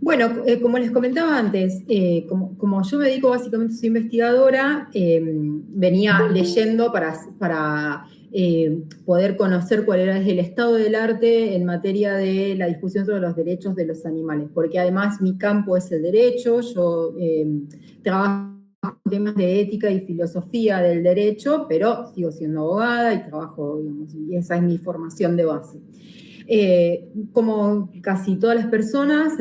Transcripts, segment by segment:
Bueno, como les comentaba antes, como yo me dedico básicamente a ser investigadora, venía leyendo para poder conocer cuál era el estado del arte en materia de la discusión sobre los derechos de los animales, porque además mi campo es el derecho, yo trabajo en temas de ética y filosofía del derecho, pero sigo siendo abogada y trabajo, digamos, y esa es mi formación de base. Como casi todas las personas,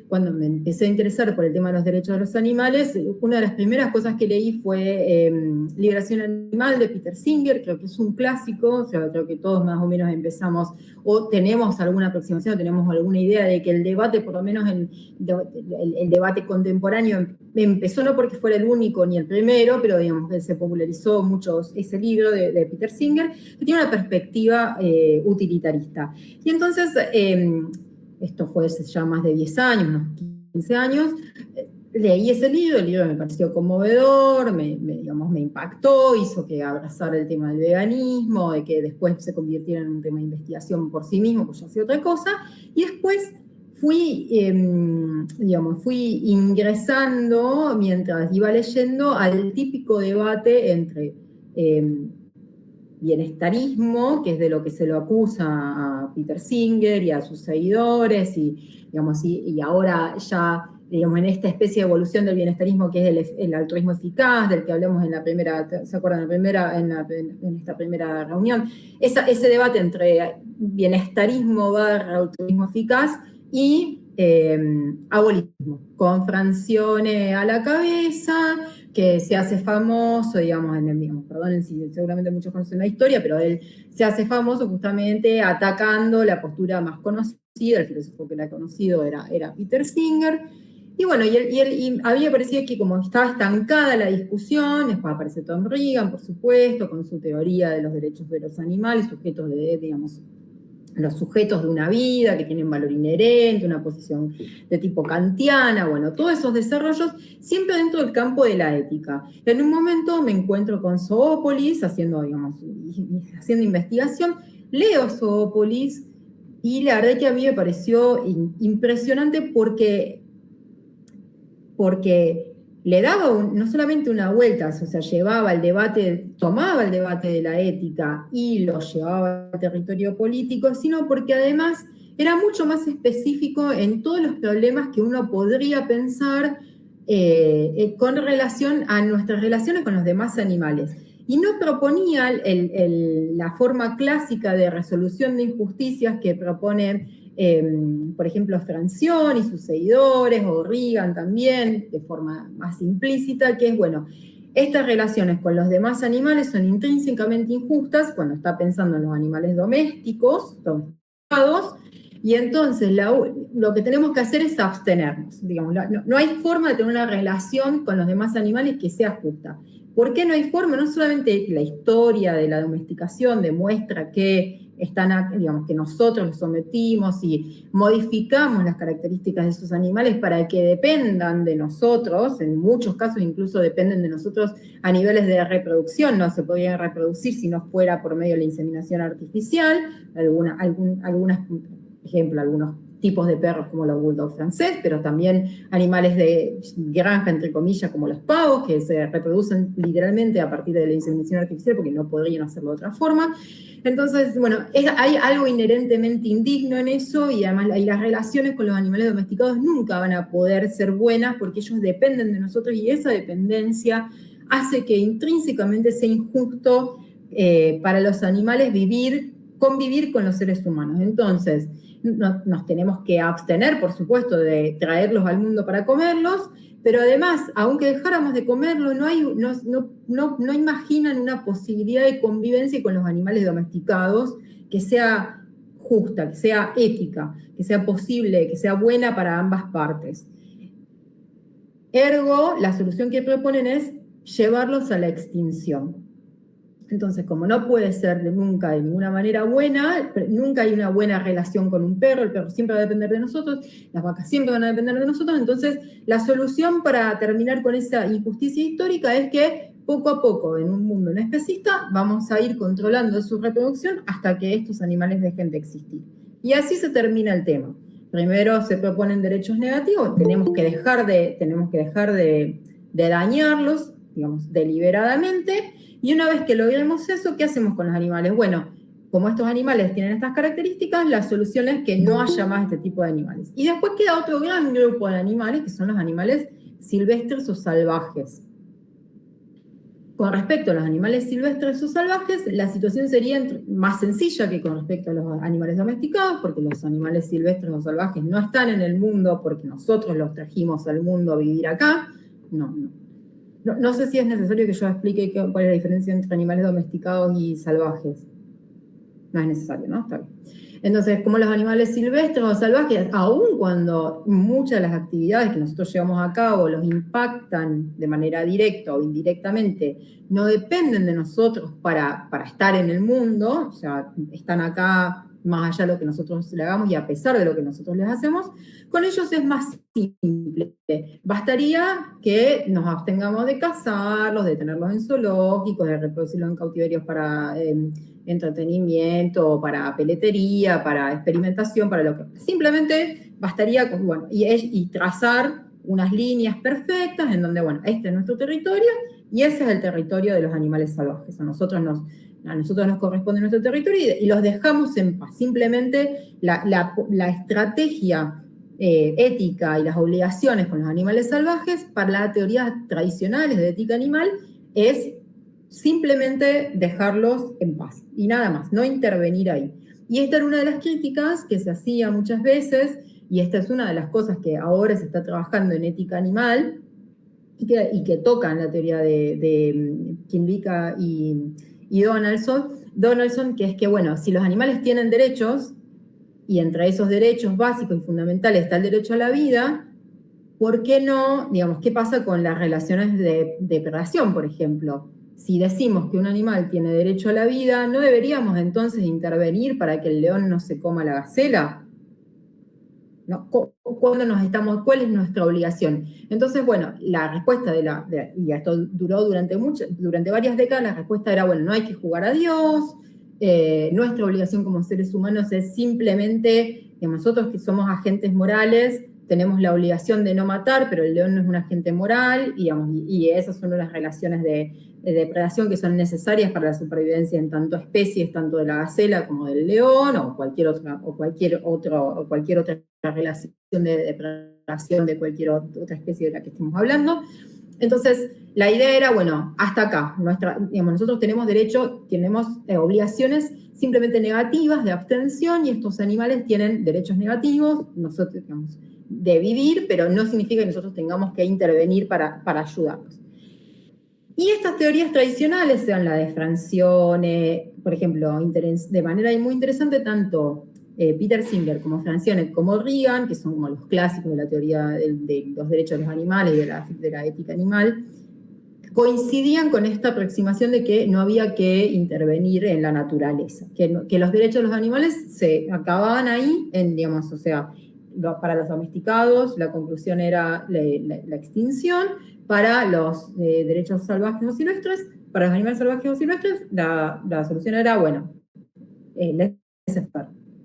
cuando me empecé a interesar por el tema de los derechos de los animales, una de las primeras cosas que leí fue Liberación Animal de Peter Singer, creo que es un clásico, o sea, creo que todos más o menos empezamos, o tenemos alguna aproximación, o tenemos alguna idea de que el debate, por lo menos el debate contemporáneo, empezó no porque fuera el único ni el primero, pero digamos que se popularizó mucho ese libro de Peter Singer, que tiene una perspectiva utilitarista. Y entonces, esto fue hace ya más de 10 años, unos 15 años, leí ese libro, el libro me pareció conmovedor, digamos, me impactó, hizo que abrazara el tema del veganismo, de que después se convirtiera en un tema de investigación por sí mismo, pues ya hacía otra cosa, y después fui ingresando, mientras iba leyendo, al típico debate entre bienestarismo, que es de lo que se lo acusa a Peter Singer y a sus seguidores, y ahora ya, digamos, en esta especie de evolución del bienestarismo, que es el altruismo eficaz, del que hablamos en la primera, ¿se acuerdan? En esta primera reunión, ese debate entre bienestarismo barra altruismo eficaz y abolitismo, con Francione a la cabeza, que se hace famoso, digamos, perdonen si seguramente muchos conocen la historia, pero él se hace famoso justamente atacando la postura más conocida, el filósofo que la ha conocido era Peter Singer, y bueno, y a mí me parecía que como estaba estancada la discusión, después aparece Tom Regan, por supuesto, con su teoría de los derechos de los animales, sujetos digamos, los sujetos de una vida que tienen valor inherente, una posición de tipo kantiana, bueno, todos esos desarrollos siempre dentro del campo de la ética. En un momento me encuentro con Zoópolis haciendo investigación, leo Zoópolis y la verdad que a mí me pareció impresionante porque le daba no solamente una vuelta, o sea, tomaba el debate de la ética y lo llevaba al territorio político, sino porque además era mucho más específico en todos los problemas que uno podría pensar con relación a nuestras relaciones con los demás animales. Y no proponía la forma clásica de resolución de injusticias que propone por ejemplo, Francione y sus seguidores, o Regan también, de forma más implícita, que es, bueno, estas relaciones con los demás animales son intrínsecamente injustas cuando está pensando en los animales domésticos, y entonces lo que tenemos que hacer es abstenernos. Digamos, no hay forma de tener una relación con los demás animales que sea justa. ¿Por qué no hay forma? No solamente la historia de la domesticación demuestra que digamos, que nosotros los sometimos y modificamos las características de esos animales para que dependan de nosotros, en muchos casos incluso dependen de nosotros a niveles de reproducción, no se podrían reproducir si no fuera por medio de la inseminación artificial, algunos tipos de perros como los bulldog francés, pero también animales de granja, entre comillas, como los pavos, que se reproducen literalmente a partir de la inseminación artificial porque no podrían hacerlo de otra forma. Entonces, bueno, hay algo inherentemente indigno en eso y además las relaciones con los animales domesticados nunca van a poder ser buenas porque ellos dependen de nosotros y esa dependencia hace que intrínsecamente sea injusto para los animales convivir con los seres humanos. Entonces, nos tenemos que abstener, por supuesto, de traerlos al mundo para comerlos, pero además, aunque dejáramos de comerlo, no imaginan una posibilidad de convivencia con los animales domesticados que sea justa, que sea ética, que sea posible, que sea buena para ambas partes. Ergo, la solución que proponen es llevarlos a la extinción. Entonces, como no puede ser nunca de ninguna manera buena, nunca hay una buena relación con un perro, el perro siempre va a depender de nosotros, las vacas siempre van a depender de nosotros, entonces la solución para terminar con esa injusticia histórica es que poco a poco, en un mundo no especista, vamos a ir controlando su reproducción hasta que estos animales dejen de existir. Y así se termina el tema. primero se proponen derechos negativos, tenemos que dejar de dañarlos, digamos, deliberadamente, y una vez que logremos eso, ¿qué hacemos con los animales? Bueno, como estos animales tienen estas características, la solución es que no haya más este tipo de animales. Y después queda otro gran grupo de animales, que son los animales silvestres o salvajes. Con respecto a los animales silvestres o salvajes, la situación sería más sencilla que con respecto a los animales domesticados, porque los animales silvestres o salvajes no están en el mundo porque nosotros los trajimos al mundo a vivir acá. No sé si es necesario que yo explique cuál es la diferencia entre animales domesticados y salvajes. No es necesario, ¿no? Está bien. Entonces, como los animales silvestres o salvajes, aun cuando muchas de las actividades que nosotros llevamos a cabo los impactan de manera directa o indirectamente, no dependen de nosotros para estar en el mundo, o sea, están acá más allá de lo que nosotros le hagamos y a pesar de lo que nosotros les hacemos, con ellos es más simple. Bastaría que nos abstengamos de cazarlos, de tenerlos en zoológicos, de reproducirlos en cautiverios para entretenimiento, para peletería, para experimentación, para lo que... Simplemente bastaría con, bueno, y trazar unas líneas perfectas en donde, bueno, este es nuestro territorio y ese es el territorio de los animales salvajes. A nosotros nos corresponde nuestro territorio y los dejamos en paz. Simplemente la estrategia ética y las obligaciones con los animales salvajes para las teorías tradicionales de ética animal es simplemente dejarlos en paz y nada más, no intervenir ahí. Y esta era una de las críticas que se hacía muchas veces, y esta es una de las cosas que ahora se está trabajando en ética animal y que tocan la teoría de Kinvika y Donaldson, que es que, bueno, si los animales tienen derechos, y entre esos derechos básicos y fundamentales está el derecho a la vida, ¿por qué no, digamos, qué pasa con las relaciones de depredación, por ejemplo? Si decimos que un animal tiene derecho a la vida, ¿no deberíamos entonces intervenir para que el león no se coma la gacela? ¿No? ¿Cuál es nuestra obligación? Entonces, bueno, la respuesta y esto duró durante varias décadas, la respuesta era, bueno, no hay que jugar a Dios, nuestra obligación como seres humanos es simplemente, que nosotros que somos agentes morales, tenemos la obligación de no matar, pero el león no es un agente moral, y esas son las relaciones de depredación que son necesarias para la supervivencia en tanto especies, tanto de la gacela como del león, o cualquier otra relación de depredación de cualquier otra especie de la que estemos hablando. Entonces, la idea era, bueno, hasta acá, nosotros tenemos derecho, tenemos obligaciones simplemente negativas de abstención, y estos animales tienen derechos negativos, nosotros, digamos, de vivir, pero no significa que nosotros tengamos que intervenir para ayudarlos. Y estas teorías tradicionales, sean la de Francione, por ejemplo, de manera muy interesante, tanto Peter Singer como Francione como Reagan, que son como los clásicos de la teoría de los derechos de los animales y de la ética animal, coincidían con esta aproximación de que no había que intervenir en la naturaleza, que los derechos de los animales se acababan ahí, digamos, o sea, para los domesticados la conclusión era la extinción, para los derechos salvajes o silvestres, para los animales salvajes o silvestres, la solución era, bueno,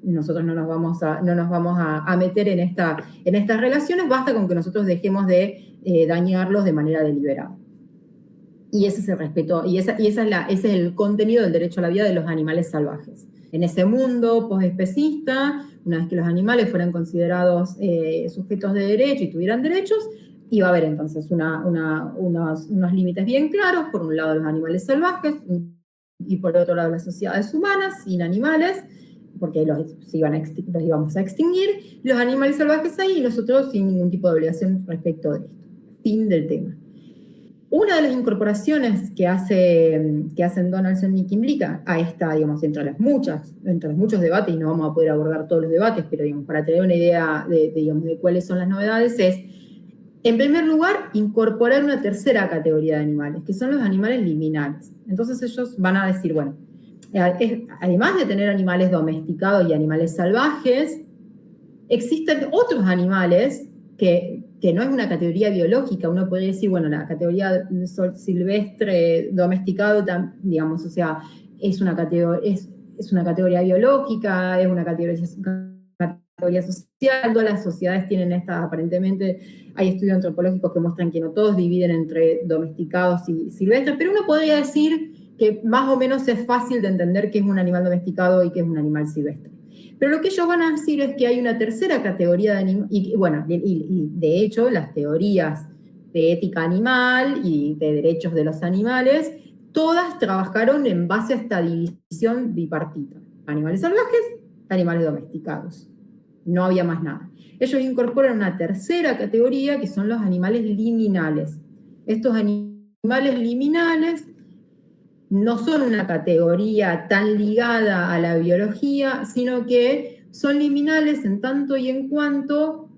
nosotros no nos vamos a meter en estas relaciones, basta con que nosotros dejemos de dañarlos de manera deliberada. Y ese es el respeto, y ese es el contenido del derecho a la vida de los animales salvajes. En ese mundo postespecista, una vez que los animales fueran considerados sujetos de derecho y tuvieran derechos, iba a haber entonces unos límites bien claros, por un lado los animales salvajes, y por otro lado las sociedades humanas, sin animales, porque los íbamos a extinguir, los animales salvajes ahí y nosotros sin ningún tipo de obligación respecto de esto. Fin del tema. Una de las incorporaciones que hacen Donaldson y Kinvika a esta, digamos, entre los muchos debates, y no vamos a poder abordar todos los debates, pero digamos, para tener una idea de cuáles son las novedades, es, en primer lugar, incorporar una tercera categoría de animales, que son los animales liminales. Entonces ellos van a decir, bueno, además de tener animales domesticados y animales salvajes, existen otros animales que no es una categoría biológica. Uno podría decir, bueno, la categoría silvestre domesticado, digamos, o sea, es una categoría biológica, es una categoría categoría social, todas las sociedades tienen aparentemente hay estudios antropológicos que muestran que no todos dividen entre domesticados y silvestres, pero uno podría decir que más o menos es fácil de entender qué es un animal domesticado y qué es un animal silvestre. Pero lo que ellos van a decir es que hay una tercera categoría de animales, y de hecho las teorías de ética animal y de derechos de los animales, todas trabajaron en base a esta división bipartita. Animales salvajes, animales domesticados. No había más nada. Ellos incorporan una tercera categoría que son los animales liminales. Estos animales liminales no son una categoría tan ligada a la biología, sino que son liminales en tanto y en cuanto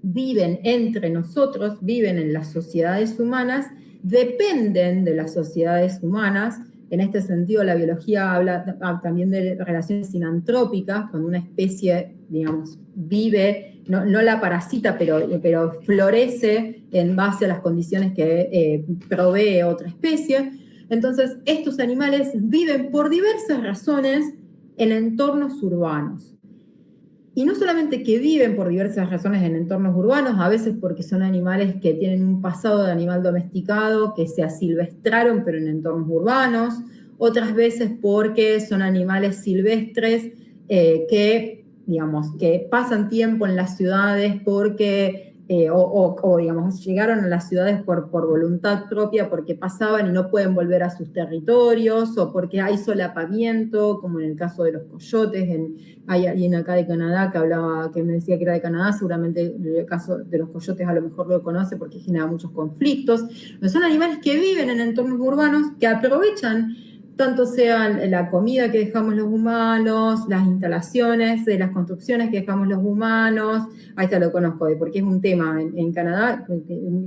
viven entre nosotros, viven en las sociedades humanas, dependen de las sociedades humanas. En este sentido, la biología habla también de relaciones sinantrópicas, cuando una especie, digamos, vive, no la parasita, pero florece en base a las condiciones que provee otra especie. Entonces, estos animales viven por diversas razones en entornos urbanos. Y no solamente que viven por diversas razones en entornos urbanos, a veces porque son animales que tienen un pasado de animal domesticado, que se asilvestraron pero en entornos urbanos, otras veces porque son animales silvestres que, digamos, que pasan tiempo en las ciudades porque digamos, llegaron a las ciudades por voluntad propia porque pasaban y no pueden volver a sus territorios, o porque hay solapamiento, como en el caso de los coyotes. Hay alguien acá de Canadá que me decía que era de Canadá, seguramente el caso de los coyotes a lo mejor lo conoce porque genera muchos conflictos. Pero son animales que viven en entornos urbanos, que aprovechan tanto sea la comida que dejamos los humanos, las instalaciones, las construcciones que dejamos los humanos. Ahí está, lo conozco, porque es un tema en Canadá,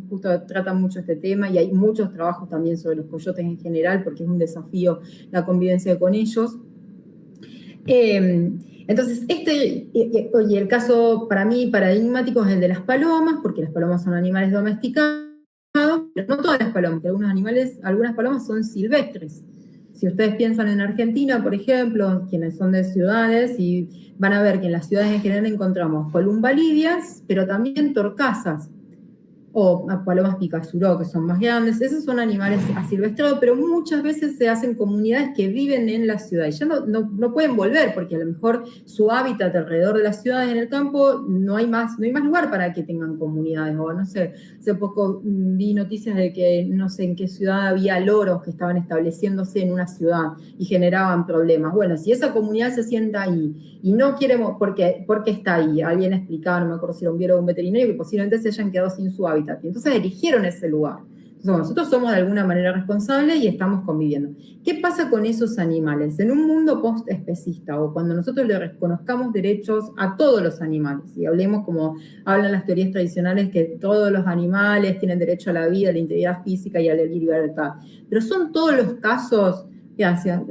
justo tratan mucho este tema, y hay muchos trabajos también sobre los coyotes en general, porque es un desafío la convivencia con ellos. Entonces, y el caso para mí paradigmático es el de las palomas, porque las palomas son animales domesticados, pero no todas las palomas, que algunas palomas son silvestres. Si ustedes piensan en Argentina, por ejemplo, quienes son de ciudades, y van a ver que en las ciudades en general encontramos columbalidias, pero también torcasas, o palomas picazuró, que son más grandes. Esos son animales asilvestrados, pero muchas veces se hacen comunidades que viven en la ciudad, y ya no pueden volver, porque a lo mejor su hábitat alrededor de las ciudades, en el campo, no hay más lugar para que tengan comunidades. O no sé, hace poco vi noticias de que no sé en qué ciudad había loros que estaban estableciéndose en una ciudad y generaban problemas. Bueno, si esa comunidad se sienta ahí y no queremos, ¿por qué está ahí? Alguien explicaba, no me acuerdo si era un biólogo o un veterinario, que posiblemente se hayan quedado sin su hábitat. Y entonces eligieron ese lugar. Entonces, nosotros somos de alguna manera responsables y estamos conviviendo. ¿Qué pasa con esos animales? En un mundo post-especista, o cuando nosotros le reconozcamos derechos a todos los animales, y hablemos como hablan las teorías tradicionales, que todos los animales tienen derecho a la vida, a la integridad física y a la libertad. Pero son todos los casos. Gracias,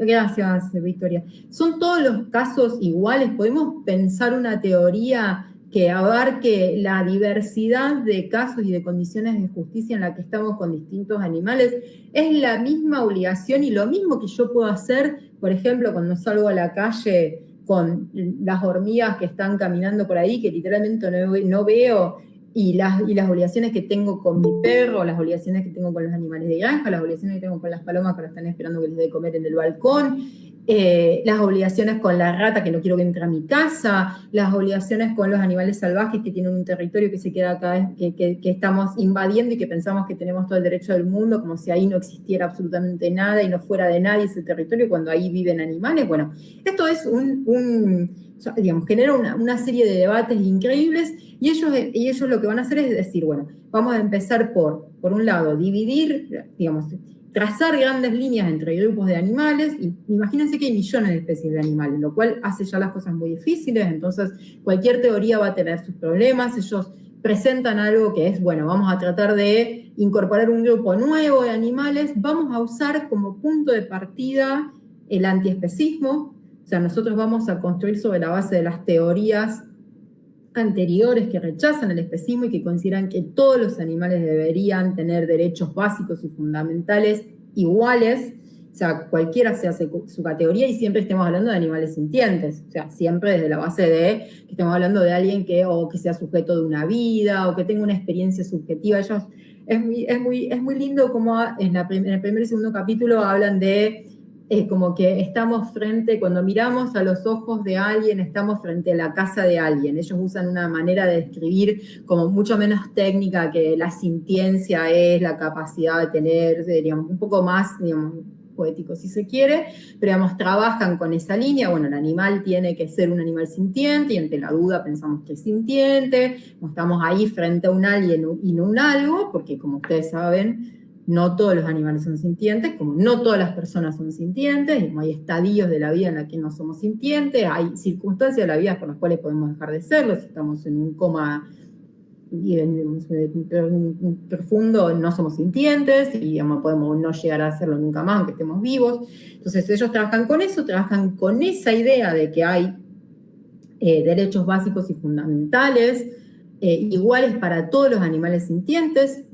Victoria. ¿Son todos los casos iguales? ¿Podemos pensar una teoría que abarque la diversidad de casos y de condiciones de justicia en la que estamos con distintos animales? ¿Es la misma obligación y lo mismo que yo puedo hacer, por ejemplo, cuando salgo a la calle con las hormigas que están caminando por ahí, que literalmente no veo, y las obligaciones que tengo con mi perro, las obligaciones que tengo con los animales de granja, las obligaciones que tengo con las palomas que están esperando que les dé de comer en el balcón, las obligaciones con la rata que no quiero que entre a mi casa, las obligaciones con los animales salvajes que tienen un territorio que se queda acá, que estamos invadiendo y que pensamos que tenemos todo el derecho del mundo, como si ahí no existiera absolutamente nada y no fuera de nadie ese territorio cuando ahí viven animales. Bueno, esto es digamos, genera una serie de debates increíbles, y ellos lo que van a hacer es decir, bueno, vamos a empezar por un lado, dividir, digamos, trazar grandes líneas entre grupos de animales, y imagínense que hay millones de especies de animales, lo cual hace ya las cosas muy difíciles. Entonces cualquier teoría va a tener sus problemas. Ellos presentan algo que es, bueno, vamos a tratar de incorporar un grupo nuevo de animales, vamos a usar como punto de partida el antiespecismo. O sea, nosotros vamos a construir sobre la base de las teorías anteriores que rechazan el especismo y que consideran que todos los animales deberían tener derechos básicos y fundamentales iguales, o sea, cualquiera sea su categoría y siempre estemos hablando de animales sintientes, o sea, siempre desde la base de que estemos hablando de alguien o que sea sujeto de una vida, o que tenga una experiencia subjetiva. Ellos, es muy lindo como en el primer y segundo capítulo hablan de como que estamos cuando miramos a los ojos de alguien, estamos frente a la casa de alguien. Ellos usan una manera de describir como mucho menos técnica, que la sintiencia es la capacidad de tener, digamos, un poco más, digamos, poético si se quiere, pero digamos, trabajan con esa línea. Bueno, el animal tiene que ser un animal sintiente, y ante la duda pensamos que es sintiente, no estamos ahí frente a un alguien y no un algo, porque como ustedes saben, no todos los animales son sintientes, como no todas las personas son sintientes, como hay estadios de la vida en los que no somos sintientes, hay circunstancias de la vida por las cuales podemos dejar de serlo, si estamos en un coma profundo, no somos sintientes, y digamos, podemos no llegar a hacerlo nunca más, aunque estemos vivos. Entonces ellos trabajan con eso, trabajan con esa idea de que hay derechos básicos y fundamentales, iguales para todos los animales sintientes,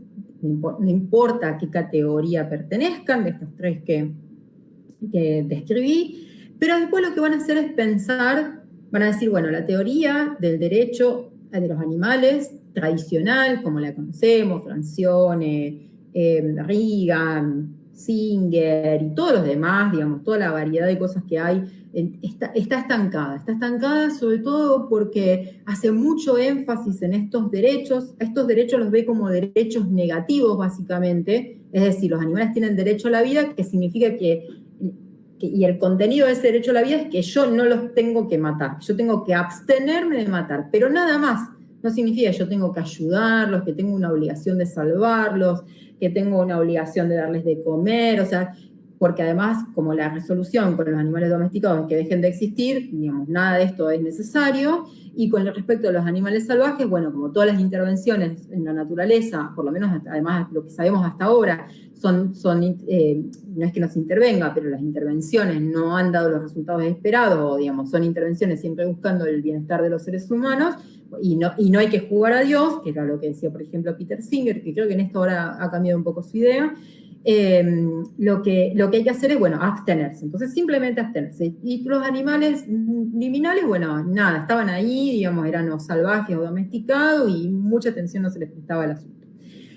no importa a qué categoría pertenezcan, de estos tres que describí, pero después lo que van a hacer es pensar, van a decir, bueno, la teoría del derecho de los animales, tradicional, como la conocemos, Francione, Reagan, Singer y todos los demás, digamos, toda la variedad de cosas que hay, está estancada sobre todo porque hace mucho énfasis en estos derechos los ve como derechos negativos básicamente, es decir, los animales tienen derecho a la vida, que significa y el contenido de ese derecho a la vida es que yo no los tengo que matar, yo tengo que abstenerme de matar, pero nada más. No significa que yo tengo que ayudarlos, que tengo una obligación de salvarlos, que tengo una obligación de darles de comer, o sea, porque además, como la resolución con los animales domesticados es que dejen de existir, digamos, nada de esto es necesario. Y con respecto a los animales salvajes, bueno, como todas las intervenciones en la naturaleza, por lo menos además lo que sabemos hasta ahora, no es que nos intervenga, pero las intervenciones no han dado los resultados esperados, o digamos, son intervenciones siempre buscando el bienestar de los seres humanos, y no hay que jugar a Dios, que era lo que decía, por ejemplo, Peter Singer, que creo que en esto ahora ha cambiado un poco su idea. Lo que hay que hacer es, bueno, abstenerse. Entonces, simplemente abstenerse. Y los animales liminales, bueno, nada, estaban ahí, digamos, eran o salvajes o domesticados, y mucha atención no se les prestaba al asunto.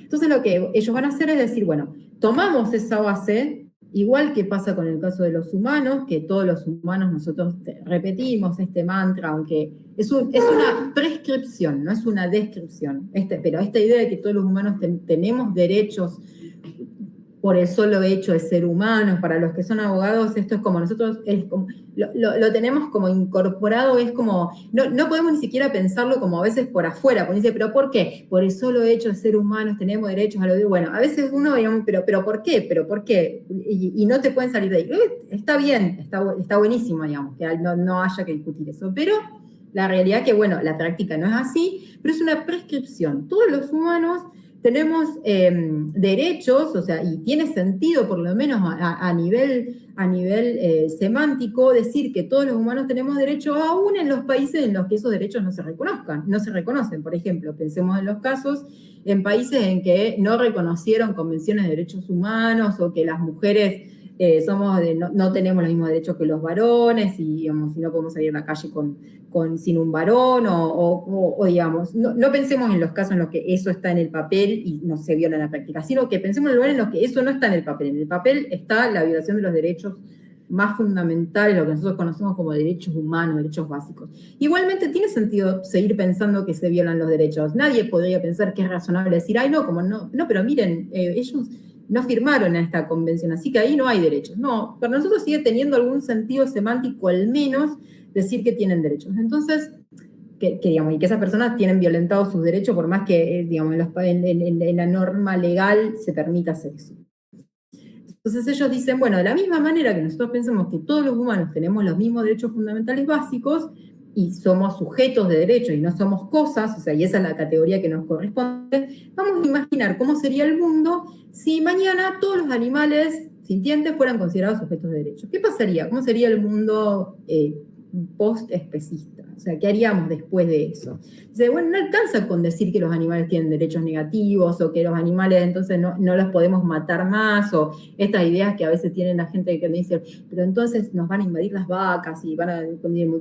Entonces, lo que ellos van a hacer es decir, bueno, tomamos esa base, igual que pasa con el caso de los humanos, que todos los humanos nosotros repetimos este mantra, aunque es una prescripción, no es una descripción, pero esta idea de que todos los humanos tenemos derechos por el solo hecho de ser humanos. Para los que son abogados, esto es como nosotros, lo tenemos como incorporado, es como, no podemos ni siquiera pensarlo como a veces por afuera, porque dice, ¿pero por qué? Por el solo hecho de ser humanos tenemos derechos a lo de, bueno, a veces uno, digamos, ¿pero por qué? ¿Pero por qué? Y no te pueden salir de ahí. Está bien, está buenísimo, digamos, que no haya que discutir eso, pero la realidad que, bueno, la práctica no es así, pero es una prescripción. Todos los humanos tenemos derechos, o sea, y tiene sentido, por lo menos a nivel semántico, decir que todos los humanos tenemos derechos, aún en los países en los que esos derechos no se reconocen. Por ejemplo, pensemos en los casos en países en que no reconocieron convenciones de derechos humanos, o que las mujeres no tenemos los mismos derechos que los varones, y digamos, si no podemos salir a la calle sin un varón, o digamos, no pensemos en los casos en los que eso está en el papel y no se viola en la práctica, sino que pensemos en lugares en los que eso no está en el papel. En el papel está la violación de los derechos más fundamentales, lo que nosotros conocemos como derechos humanos, derechos básicos. Igualmente tiene sentido seguir pensando que se violan los derechos. Nadie podría pensar que es razonable decir, ay, no, como no, pero miren, ellos no firmaron a esta convención, así que ahí no hay derechos. No, para nosotros sigue teniendo algún sentido semántico, al menos, decir que tienen derechos. Entonces, digamos, y que esas personas tienen violentados sus derechos, por más que, digamos, en la norma legal se permita hacer eso. Entonces ellos dicen, bueno, de la misma manera que nosotros pensamos que todos los humanos tenemos los mismos derechos fundamentales básicos, y somos sujetos de derechos y no somos cosas, o sea, y esa es la categoría que nos corresponde, vamos a imaginar cómo sería el mundo si mañana todos los animales sintientes fueran considerados sujetos de derechos. ¿Qué pasaría? ¿Cómo sería el mundo post-especista? O sea, ¿qué haríamos después de eso? Dice, bueno, no alcanza con decir que los animales tienen derechos negativos o que los animales entonces no los podemos matar más, o estas ideas que a veces tienen la gente que me dice, pero entonces nos van a invadir las vacas y van a,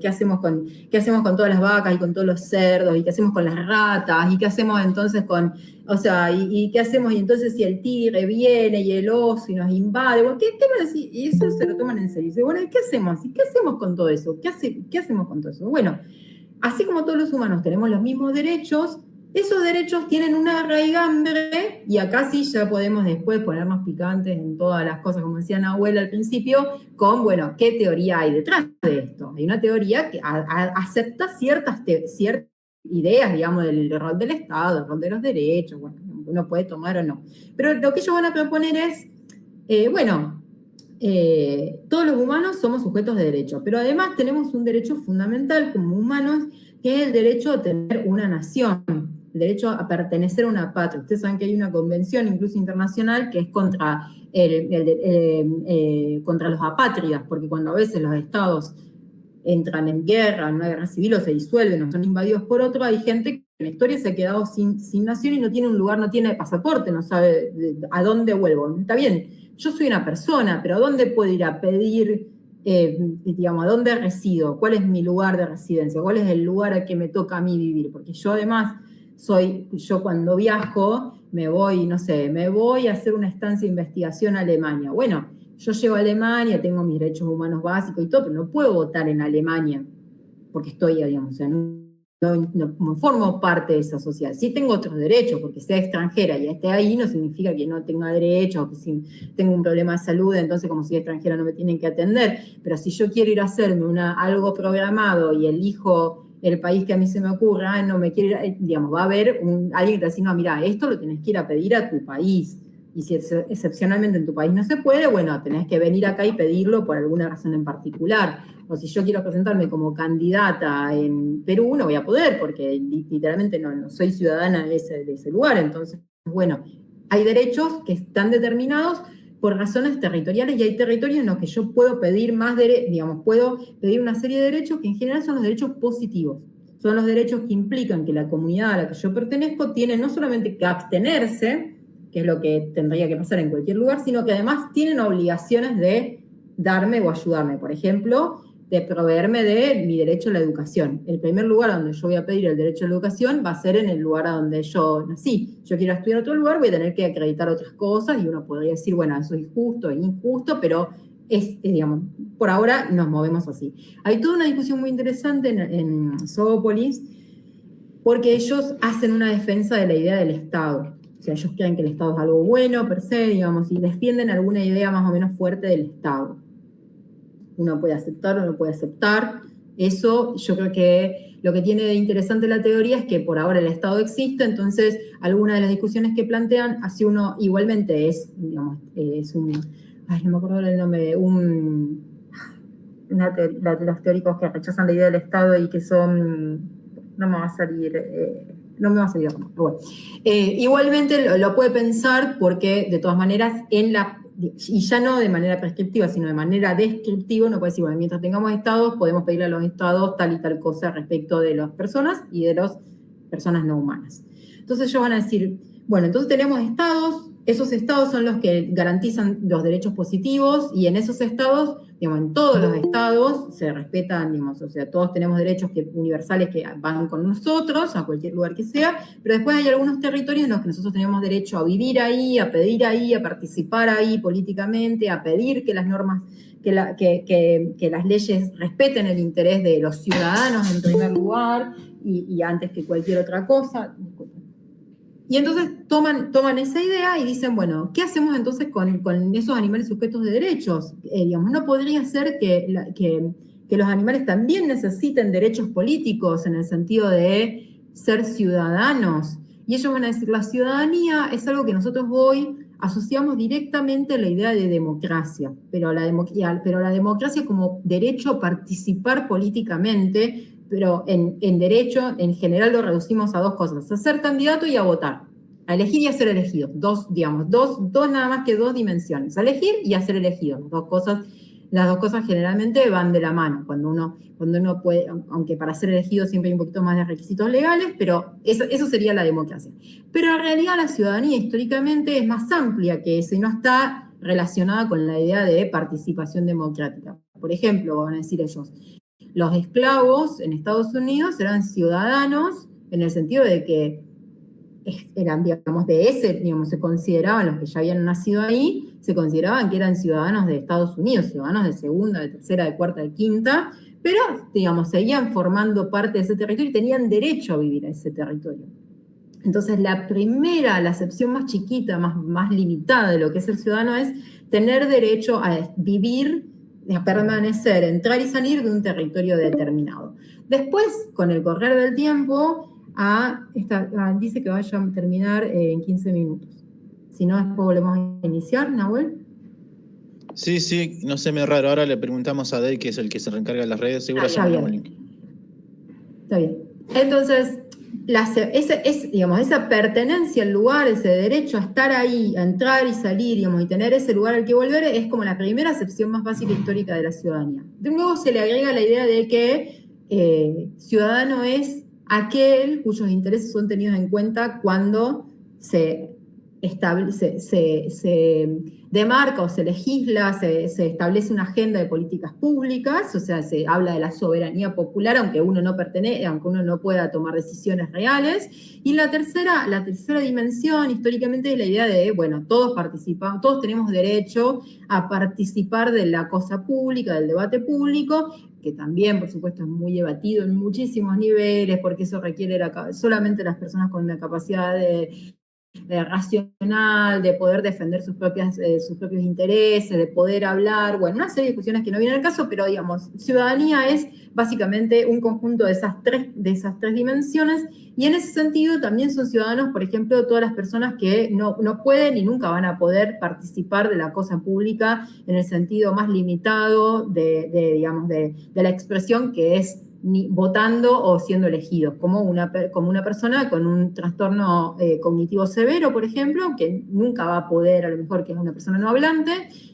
¿qué hacemos con todas las vacas y con todos los cerdos? ¿Y qué hacemos con las ratas? ¿Y qué hacemos entonces con, o sea, y qué hacemos? Y entonces si el tigre viene y el oso y nos invade, bueno, ¿qué me decís? Y eso se lo toman en serio. Y dice, bueno, ¿qué hacemos? ¿Y qué hacemos con todo eso? ¿Qué hacemos con todo eso? Bueno, así como todos los humanos tenemos los mismos derechos, esos derechos tienen una raigambre, y acá sí ya podemos después ponernos picantes en todas las cosas, como decía Nahuel al principio, con, bueno, ¿qué teoría hay detrás de esto? Hay una teoría que acepta ciertas ideas, digamos, del rol del Estado, el rol de los derechos, bueno, uno puede tomar o no. Pero lo que ellos van a proponer es, todos los humanos somos sujetos de derecho, pero además tenemos un derecho fundamental como humanos, que es el derecho a tener una nación, el derecho a pertenecer a una patria. Ustedes saben que hay una convención, incluso internacional, que es contra los apátridas, porque cuando a veces los estados entran en guerra, en una guerra civil, o se disuelven, o son invadidos por otro, hay gente que en la historia se ha quedado sin nación y no tiene un lugar, no tiene pasaporte, no sabe a dónde vuelvo. Está bien, yo soy una persona, pero ¿a dónde puedo ir a pedir, digamos, a dónde resido? ¿Cuál es mi lugar de residencia? ¿Cuál es el lugar a que me toca a mí vivir? Porque yo además yo cuando viajo me voy a hacer una estancia de investigación a Alemania. Bueno, yo llego a Alemania, tengo mis derechos humanos básicos y todo, pero no puedo votar en Alemania porque estoy, digamos, o sea, no formo parte de esa sociedad. Sí tengo otros derechos, porque sea extranjera y esté ahí no significa que no tenga derechos, o que si tengo un problema de salud, entonces como soy extranjera no me tienen que atender. Pero si yo quiero ir a hacerme algo programado y elijo el país que a mí se me ocurra, no me quiero ir, digamos, va a haber alguien que te dice, no, mira, esto lo tenés que ir a pedir a tu país. Y si excepcionalmente en tu país no se puede, bueno, tenés que venir acá y pedirlo por alguna razón en particular. O si yo quiero presentarme como candidata en Perú, no voy a poder, porque literalmente no soy ciudadana de ese lugar. Entonces, bueno, hay derechos que están determinados por razones territoriales, y hay territorios en los que yo puedo pedir puedo pedir una serie de derechos que en general son los derechos positivos. Son los derechos que implican que la comunidad a la que yo pertenezco tiene no solamente que abstenerse, que es lo que tendría que pasar en cualquier lugar, sino que además tienen obligaciones de darme o ayudarme. Por ejemplo, de proveerme de mi derecho a la educación. El primer lugar donde yo voy a pedir el derecho a la educación va a ser en el lugar a donde yo nací. Yo quiero estudiar en otro lugar, voy a tener que acreditar otras cosas, y uno podría decir, bueno, eso es justo e injusto, pero digamos, por ahora nos movemos así. Hay toda una discusión muy interesante en Zoopolis, porque ellos hacen una defensa de la idea del Estado. O sea, ellos creen que el Estado es algo bueno per se, digamos, y defienden alguna idea más o menos fuerte del Estado. Uno puede aceptar o no puede aceptar. Eso, yo creo que lo que tiene de interesante la teoría es que por ahora el Estado existe, entonces algunas de las discusiones que plantean, así uno igualmente es, digamos, es un, no me acuerdo el nombre, los teóricos que rechazan la idea del Estado y que son, no me va a salir, pero bueno. Igualmente lo puede pensar porque, de todas maneras, y ya no de manera prescriptiva, sino de manera descriptiva, uno puede decir, bueno, mientras tengamos estados, podemos pedirle a los estados tal y tal cosa respecto de las personas y de las personas no humanas. Entonces ellos van a decir, bueno, entonces tenemos estados, esos estados son los que garantizan los derechos positivos, y en esos estados, digamos, en todos los estados se respetan, digamos, o sea, todos tenemos derechos universales que van con nosotros, a cualquier lugar que sea, pero después hay algunos territorios en los que nosotros tenemos derecho a vivir ahí, a pedir ahí, a participar ahí políticamente, a pedir que las normas, que las leyes respeten el interés de los ciudadanos en primer lugar, y antes que cualquier otra cosa. Y entonces toman esa idea y dicen, bueno, ¿qué hacemos entonces con esos animales sujetos de derechos? Digamos, ¿no podría ser que los animales también necesiten derechos políticos en el sentido de ser ciudadanos? Y ellos van a decir, la ciudadanía es algo que nosotros hoy asociamos directamente a la idea de democracia, pero la democracia como derecho a participar políticamente, pero en derecho, en general lo reducimos a dos cosas: a ser candidato y a votar. A elegir y a ser elegido. Nada más que dos dimensiones. A elegir y a ser elegido. Dos cosas las dos cosas generalmente van de la mano, cuando uno puede, aunque para ser elegido siempre hay un poquito más de requisitos legales, pero eso sería la democracia. Pero en realidad la ciudadanía históricamente es más amplia que eso y no está relacionada con la idea de participación democrática. Por ejemplo, van a decir ellos, los esclavos en Estados Unidos eran ciudadanos en el sentido de que eran, digamos, se consideraban, los que ya habían nacido ahí, se consideraban que eran ciudadanos de Estados Unidos, ciudadanos de segunda, de tercera, de cuarta, de quinta, pero, digamos, seguían formando parte de ese territorio y tenían derecho a vivir a ese territorio. Entonces, la acepción más chiquita, más limitada de lo que es el ciudadano es tener derecho a vivir, a permanecer, entrar y salir de un territorio determinado. Después, con el correr del tiempo, dice que vaya a terminar en 15 minutos. Si no, después volvemos a iniciar, Nahuel. Sí, no sé, me raro. Ahora le preguntamos a Dave, que es el que se reencarga de las redes. Seguro Está bien. Está bien. Entonces, esa pertenencia al lugar, ese derecho a estar ahí, a entrar y salir, digamos, y tener ese lugar al que volver, es como la primera acepción más básica histórica de la ciudadanía. De nuevo se le agrega la idea de que ciudadano es aquel cuyos intereses son tenidos en cuenta cuando se demarca o se legisla, se establece una agenda de políticas públicas, o sea, se habla de la soberanía popular, aunque uno no pueda tomar decisiones reales. Y la tercera dimensión históricamente es la idea de, bueno, todos tenemos derecho a participar de la cosa pública, del debate público, que también, por supuesto, es muy debatido en muchísimos niveles, porque eso requiere solamente las personas con una capacidad racional, de poder defender sus propios intereses, de poder hablar, bueno, una serie de discusiones que no vienen al caso, pero digamos, ciudadanía es básicamente un conjunto de esas tres dimensiones, y en ese sentido también son ciudadanos, por ejemplo, todas las personas que no pueden y nunca van a poder participar de la cosa pública en el sentido más limitado de la expresión, que es votando o siendo elegidos, como una persona con un trastorno cognitivo severo, por ejemplo, que nunca va a poder, a lo mejor que es una persona no hablante,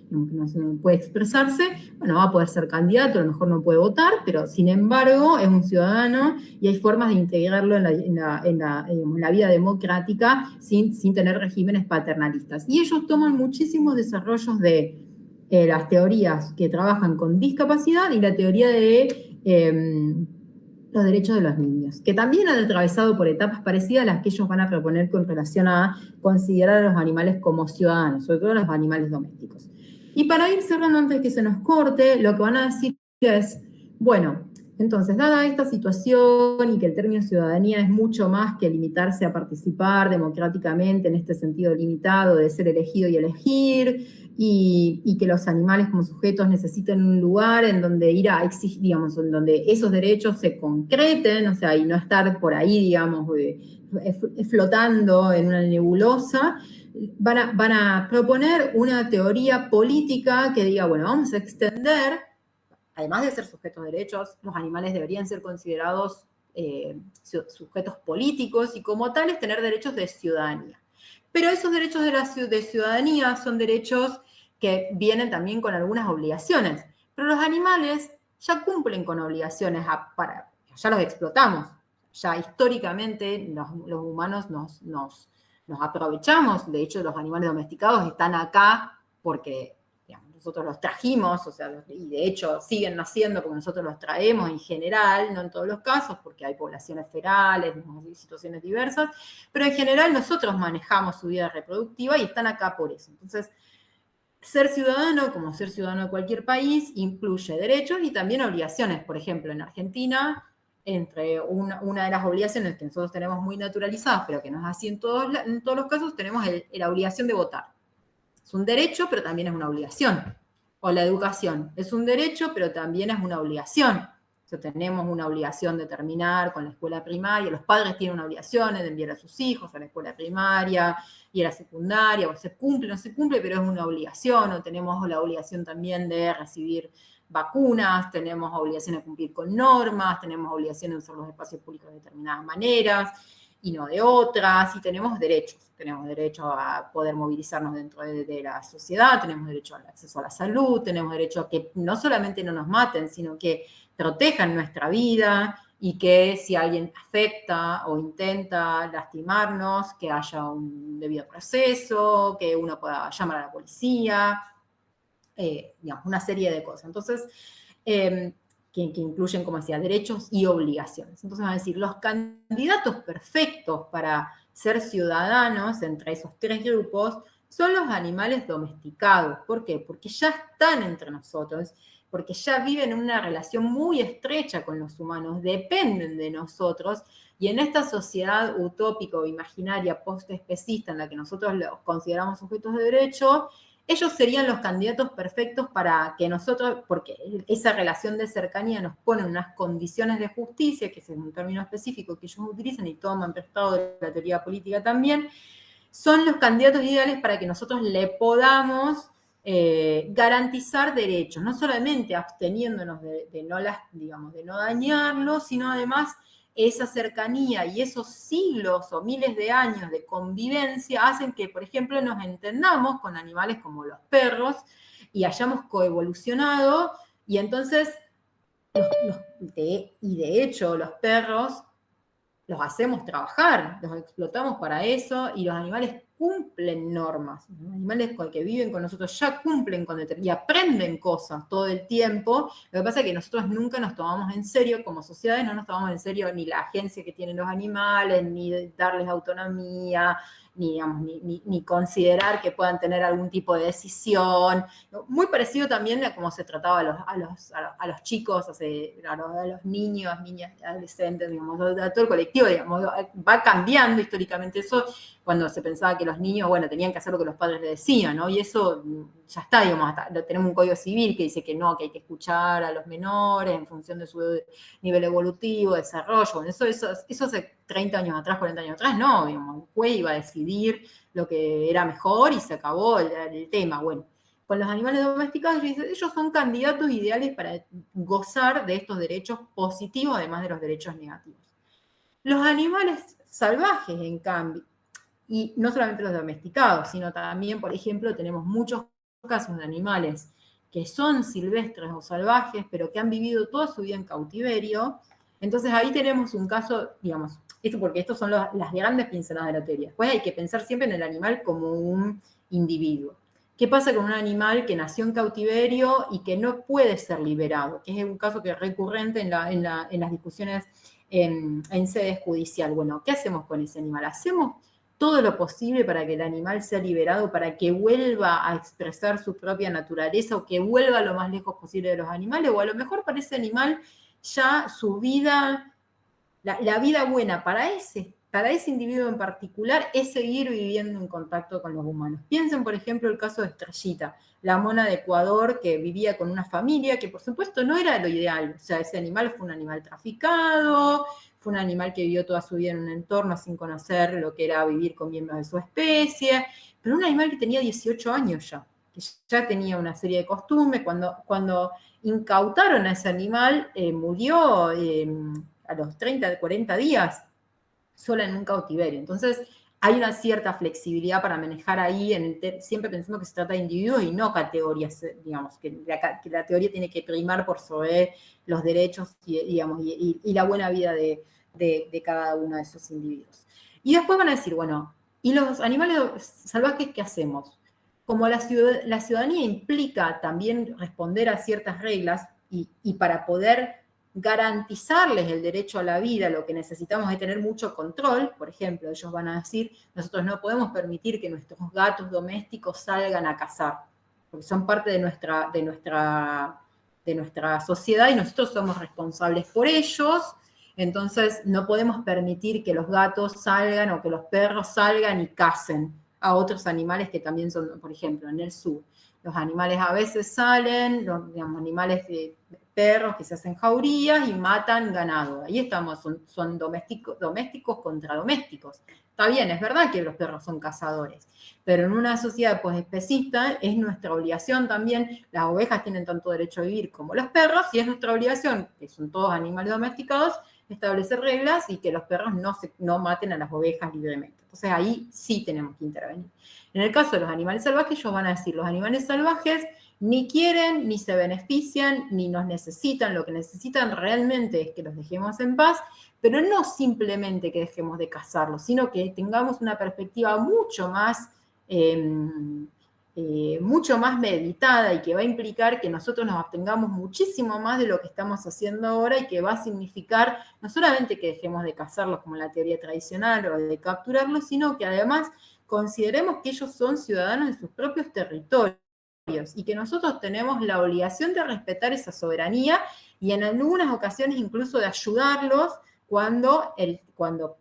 que no puede expresarse, bueno, va a poder ser candidato, a lo mejor no puede votar, pero sin embargo es un ciudadano y hay formas de integrarlo en la vida democrática sin tener regímenes paternalistas. Y ellos toman muchísimos desarrollos de las teorías que trabajan con discapacidad y la teoría de los derechos de los niños, que también han atravesado por etapas parecidas a las que ellos van a proponer con relación a considerar a los animales como ciudadanos, sobre todo los animales domésticos. Y para ir cerrando antes de que se nos corte, lo que van a decir es, bueno, entonces, dada esta situación y que el término ciudadanía es mucho más que limitarse a participar democráticamente en este sentido limitado de ser elegido y elegir, y que los animales como sujetos necesitan un lugar en donde ir a exigir, digamos, en donde esos derechos se concreten, o sea, y no estar por ahí, digamos, flotando en una nebulosa, van a proponer una teoría política que diga, bueno, vamos a extender, además de ser sujetos de derechos, los animales deberían ser considerados sujetos políticos y como tales tener derechos de ciudadanía. Pero esos derechos de ciudadanía son derechos que vienen también con algunas obligaciones. Pero los animales ya cumplen con obligaciones, ya los explotamos. Ya históricamente los humanos nos aprovechamos. De hecho, los animales domesticados están acá porque nosotros los trajimos, o sea, y de hecho siguen naciendo porque nosotros los traemos en general, no en todos los casos, porque hay poblaciones ferales, situaciones diversas, pero en general nosotros manejamos su vida reproductiva y están acá por eso. Entonces, ser ciudadano, como ser ciudadano de cualquier país, incluye derechos y también obligaciones. Por ejemplo, en Argentina, entre una de las obligaciones que nosotros tenemos muy naturalizadas, pero que no es así en todos los casos, tenemos la obligación de votar. Es un derecho, pero también es una obligación. O la educación. Es un derecho, pero también es una obligación. O sea, tenemos una obligación de terminar con la escuela primaria. Los padres tienen una obligación de enviar a sus hijos a la escuela primaria y a la secundaria. O se cumple, no se cumple, pero es una obligación. O tenemos la obligación también de recibir vacunas, tenemos obligación de cumplir con normas, tenemos obligación de usar los espacios públicos de determinadas maneras y no de otras, y tenemos derechos. tenemos derecho a poder movilizarnos dentro de la sociedad, tenemos derecho al acceso a la salud, tenemos derecho a que no solamente no nos maten, sino que protejan nuestra vida y que si alguien afecta o intenta lastimarnos, que haya un debido proceso, que uno pueda llamar a la policía, digamos, una serie de cosas. Entonces, que incluyen, como decía, derechos y obligaciones. Entonces, van a decir, los candidatos perfectos para ser ciudadanos entre esos tres grupos son los animales domesticados. ¿Por qué? Porque ya están entre nosotros, porque ya viven en una relación muy estrecha con los humanos, dependen de nosotros, y en esta sociedad utópica o imaginaria post-especista en la que nosotros los consideramos sujetos de derecho, ellos serían los candidatos perfectos para que nosotros, porque esa relación de cercanía nos pone en unas condiciones de justicia, que es un término específico que ellos utilizan y toman prestado de la teoría política también, son los candidatos ideales para que nosotros le podamos garantizar derechos, no solamente absteniéndonos de no dañarlos, sino además esa cercanía y esos siglos o miles de años de convivencia hacen que, por ejemplo, nos entendamos con animales como los perros y hayamos coevolucionado, y entonces, de hecho, los perros los hacemos trabajar, los explotamos para eso, y los animales cumplen normas. Los animales que viven con nosotros ya cumplen y aprenden cosas todo el tiempo. Lo que pasa es que nosotros nunca nos tomamos en serio, como sociedades, no nos tomamos en serio ni la agencia que tienen los animales, ni darles autonomía, ni considerar que puedan tener algún tipo de decisión. Muy parecido también a cómo se trataba a los chicos, a los niños, niñas, adolescentes, digamos, a todo el colectivo, digamos, va cambiando históricamente eso, cuando se pensaba que los niños, bueno, tenían que hacer lo que los padres les decían, ¿no? Y eso ya está, digamos, tenemos un código civil que dice que no, que hay que escuchar a los menores en función de su nivel evolutivo, desarrollo. Bueno, eso hace 30 años atrás, 40 años atrás, no, digamos, el juez iba a decidir lo que era mejor y se acabó el tema. Bueno, con los animales domesticados, ellos son candidatos ideales para gozar de estos derechos positivos, además de los derechos negativos. Los animales salvajes, en cambio, y no solamente los domesticados, sino también, por ejemplo, tenemos muchos casos de animales que son silvestres o salvajes, pero que han vivido toda su vida en cautiverio. Entonces ahí tenemos un caso, digamos, porque estos son las grandes pinceladas de la teoría. Después hay que pensar siempre en el animal como un individuo. ¿Qué pasa con un animal que nació en cautiverio y que no puede ser liberado? Que es un caso que es recurrente en las discusiones en sede judicial. Bueno, ¿qué hacemos con ese animal? ¿Hacemos todo lo posible para que el animal sea liberado, para que vuelva a expresar su propia naturaleza o que vuelva lo más lejos posible de los animales? O a lo mejor para ese animal ya su vida, la vida buena para ese individuo en particular es seguir viviendo en contacto con los humanos. Piensen, por ejemplo, el caso de Estrellita, la mona de Ecuador que vivía con una familia que, por supuesto, no era lo ideal. O sea, ese animal fue un animal traficado, fue un animal que vivió toda su vida en un entorno sin conocer lo que era vivir con miembros de su especie, pero un animal que tenía 18 años ya, que ya tenía una serie de costumbres. Cuando incautaron a ese animal, murió a los 30, 40 días, sola en un cautiverio. Entonces, hay una cierta flexibilidad para manejar ahí, siempre pensando que se trata de individuos y no categorías, digamos, que la teoría tiene que primar por sobre los derechos y la buena vida de cada uno de esos individuos. Y después van a decir, bueno, ¿y los animales salvajes qué hacemos? Como la ciudadanía implica también responder a ciertas reglas y para poder garantizarles el derecho a la vida, lo que necesitamos es tener mucho control. Por ejemplo, ellos van a decir, nosotros no podemos permitir que nuestros gatos domésticos salgan a cazar, porque son parte de nuestra sociedad y nosotros somos responsables por ellos. Entonces no podemos permitir que los gatos salgan o que los perros salgan y cacen a otros animales que también son, por ejemplo, en el sur. Los animales a veces salen, animales de perros que se hacen jaurías y matan ganado. Ahí estamos, son domésticos contra domésticos. Está bien, es verdad que los perros son cazadores, pero en una sociedad especista es nuestra obligación también, las ovejas tienen tanto derecho a vivir como los perros, y es nuestra obligación, que son todos animales domesticados, establecer reglas y que los perros no maten a las ovejas libremente. Entonces ahí sí tenemos que intervenir. En el caso de los animales salvajes, ellos van a decir, los animales salvajes ni quieren, ni se benefician, ni nos necesitan, lo que necesitan realmente es que los dejemos en paz, pero no simplemente que dejemos de cazarlos, sino que tengamos una perspectiva mucho más meditada y que va a implicar que nosotros nos abstengamos muchísimo más de lo que estamos haciendo ahora y que va a significar no solamente que dejemos de cazarlos como la teoría tradicional o de capturarlos, sino que además consideremos que ellos son ciudadanos de sus propios territorios y que nosotros tenemos la obligación de respetar esa soberanía y en algunas ocasiones incluso de ayudarlos cuando,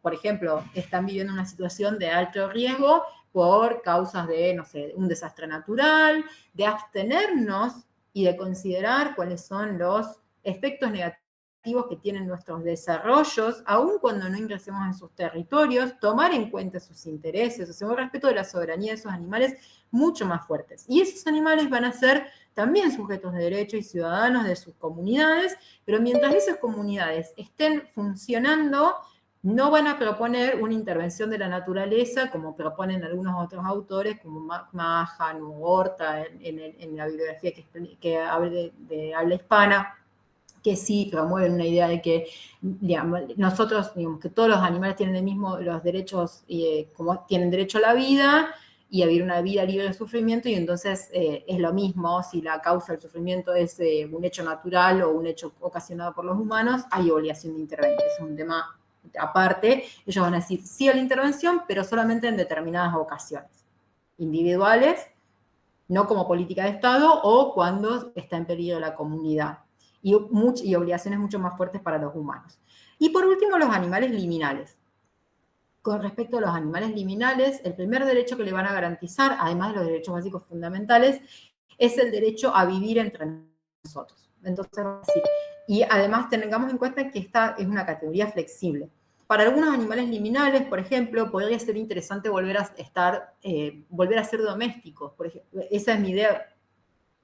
por ejemplo, están viviendo una situación de alto riesgo por causas de, no sé, un desastre natural, de abstenernos y de considerar cuáles son los efectos negativos que tienen nuestros desarrollos, aun cuando no ingresemos en sus territorios, tomar en cuenta sus intereses, o sea, un respeto de la soberanía de esos animales mucho más fuertes. Y esos animales van a ser también sujetos de derecho y ciudadanos de sus comunidades, pero mientras esas comunidades estén funcionando, no van a proponer una intervención de la naturaleza como proponen algunos otros autores, como Mahan o Horta en la bibliografía que habla de habla hispana, que sí promueven una idea de que nosotros, digamos, que todos los animales tienen los derechos, como tienen derecho a la vida y a vivir una vida libre de sufrimiento, y entonces es lo mismo si la causa del sufrimiento es un hecho natural o un hecho ocasionado por los humanos, hay obligación de intervenir. Es un tema aparte. Ellos van a decir sí a la intervención, pero solamente en determinadas ocasiones individuales, no como política de Estado o cuando está en peligro la comunidad. Y obligaciones mucho más fuertes para los humanos. Y por último, los animales liminales. Con respecto a los animales liminales, el primer derecho que le van a garantizar, además de los derechos básicos fundamentales, es el derecho a vivir entre nosotros. Entonces, y además tengamos en cuenta que esta es una categoría flexible. Para algunos animales liminales, por ejemplo, podría ser interesante volver a ser domésticos. Por ejemplo, esa es mi idea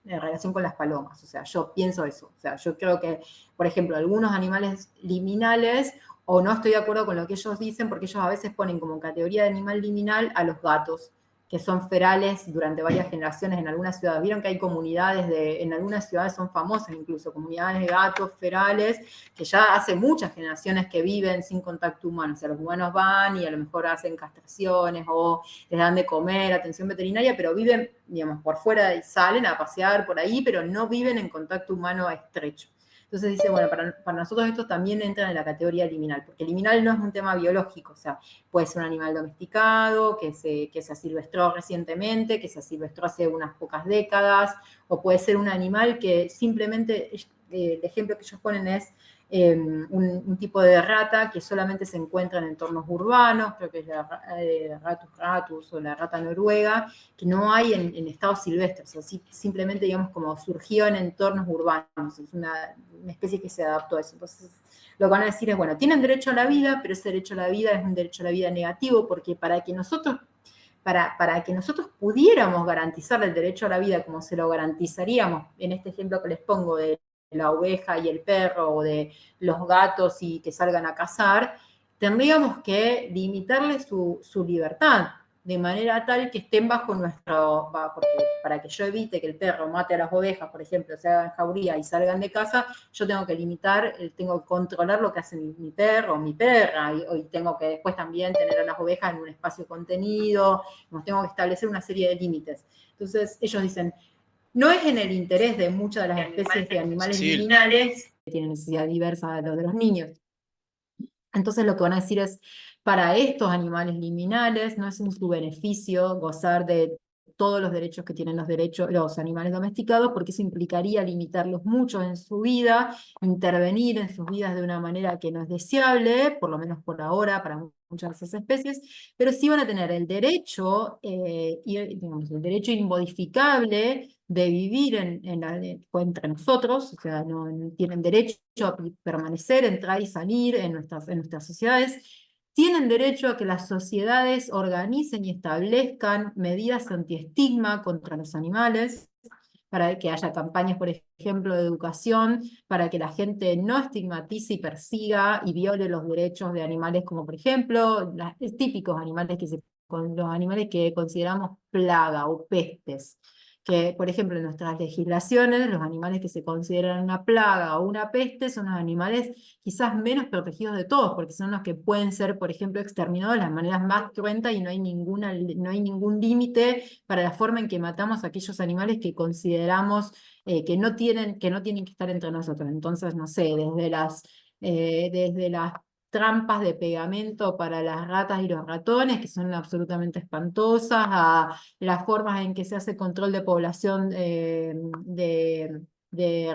en relación con las palomas. O sea, yo pienso eso. O sea, yo creo que, por ejemplo, algunos animales liminales, o no estoy de acuerdo con lo que ellos dicen, porque ellos a veces ponen como categoría de animal liminal a los gatos, que son ferales durante varias generaciones en algunas ciudades. Vieron que hay comunidades en algunas ciudades son famosas incluso, comunidades de gatos ferales, que ya hace muchas generaciones que viven sin contacto humano. O sea, los humanos van y a lo mejor hacen castraciones o les dan de comer, atención veterinaria, pero viven, digamos, por fuera y salen a pasear por ahí, pero no viven en contacto humano estrecho. Entonces dice, bueno, para nosotros esto también entra en la categoría liminal, porque liminal no es un tema biológico, o sea, puede ser un animal domesticado, que se asilvestró recientemente, que se asilvestró hace unas pocas décadas, o puede ser un animal que simplemente, el ejemplo que ellos ponen es un tipo de rata que solamente se encuentra en entornos urbanos, creo que es la Ratus ratus o la rata noruega, que no hay en estado silvestre, o sea, simplemente, digamos, como surgió en entornos urbanos, es una especie que se adaptó a eso. Entonces, lo que van a decir es, bueno, tienen derecho a la vida, pero ese derecho a la vida es un derecho a la vida negativo, porque para que nosotros pudiéramos garantizar el derecho a la vida como se lo garantizaríamos, en este ejemplo que les pongo de la oveja y el perro, o de los gatos y que salgan a cazar, tendríamos que limitarles su libertad, de manera tal que estén bajo porque para que yo evite que el perro mate a las ovejas, por ejemplo, se hagan jauría y salgan de casa, yo tengo que tengo que controlar lo que hace mi perro o mi perra, y tengo que después también tener a las ovejas en un espacio contenido, tengo que establecer una serie de límites. Entonces ellos dicen, no es en el interés de muchas de las especies de animales liminales, que tienen necesidades diversas de los niños. Entonces lo que van a decir es, para estos animales liminales no es en su beneficio gozar de todos los derechos que tienen los animales domesticados, porque eso implicaría limitarlos mucho en su vida, intervenir en sus vidas de una manera que no es deseable, por lo menos por ahora, para muchas de esas especies, pero sí van a tener el derecho, digamos, el derecho inmodificable de vivir entre nosotros, o sea, no tienen derecho a permanecer, entrar y salir en nuestras sociedades, tienen derecho a que las sociedades organicen y establezcan medidas antiestigma contra los animales, para que haya campañas, por ejemplo, de educación, para que la gente no estigmatice y persiga y viole los derechos de animales, como por ejemplo, los típicos animales con los animales que consideramos plaga o pestes. Que, por ejemplo, en nuestras legislaciones, los animales que se consideran una plaga o una peste son los animales quizás menos protegidos de todos, porque son los que pueden ser, por ejemplo, exterminados de las maneras más cruentas y no hay ningún límite para la forma en que matamos a aquellos animales que consideramos que no tienen que estar entre nosotros. Entonces, no sé, desde las trampas de pegamento para las ratas y los ratones, que son absolutamente espantosas, a las formas en que se hace control de población de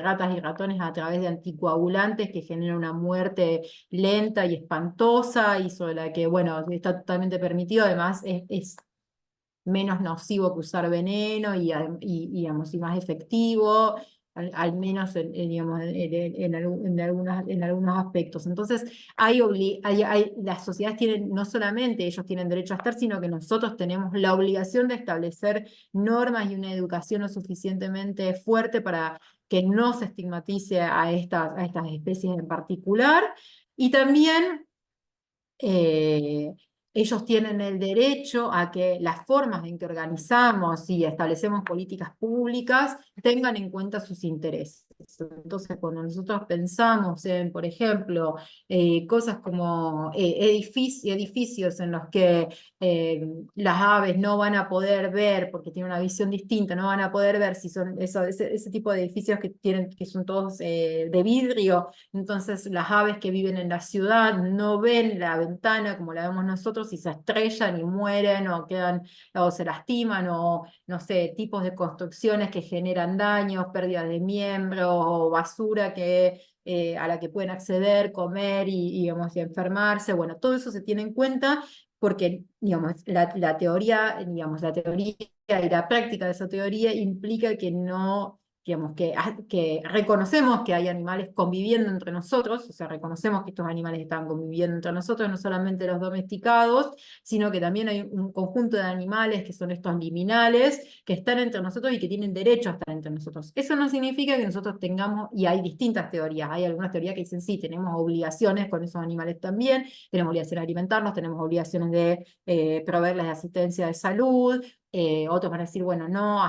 ratas y ratones a través de anticoagulantes que generan una muerte lenta y espantosa y sobre la que, bueno, está totalmente permitido, además es menos nocivo que usar veneno digamos, y más efectivo, al menos digamos, en algunos aspectos. Entonces, las sociedades tienen, no solamente ellos tienen derecho a estar, sino que nosotros tenemos la obligación de establecer normas y una educación lo suficientemente fuerte para que no se estigmatice a estas especies en particular. Y también eh, ellos tienen el derecho a que las formas en que organizamos y establecemos políticas públicas tengan en cuenta sus intereses. Entonces, cuando nosotros pensamos en, por ejemplo, cosas como edificios en los que las aves no van a poder ver, porque tienen una visión distinta, no van a poder ver si son ese tipo de edificios que son todos de vidrio, entonces las aves que viven en la ciudad no ven la ventana como la vemos nosotros y se estrellan y mueren o se lastiman o no sé, tipos de construcciones que generan daños, pérdidas de miembros o basura a la que pueden acceder, comer digamos, y enfermarse. Bueno, todo eso se tiene en cuenta porque digamos, la teoría, digamos, la teoría y la práctica de esa teoría implica que no digamos, que reconocemos que hay animales conviviendo entre nosotros, o sea, reconocemos que estos animales están conviviendo entre nosotros, no solamente los domesticados, sino que también hay un conjunto de animales que son estos liminales, que están entre nosotros y que tienen derecho a estar entre nosotros. Eso no significa que nosotros tengamos, y hay distintas teorías, hay algunas teorías que dicen sí, tenemos obligaciones con esos animales también, tenemos obligación de alimentarlos, tenemos obligaciones de proveerles de asistencia de salud, otros van a decir, bueno, no,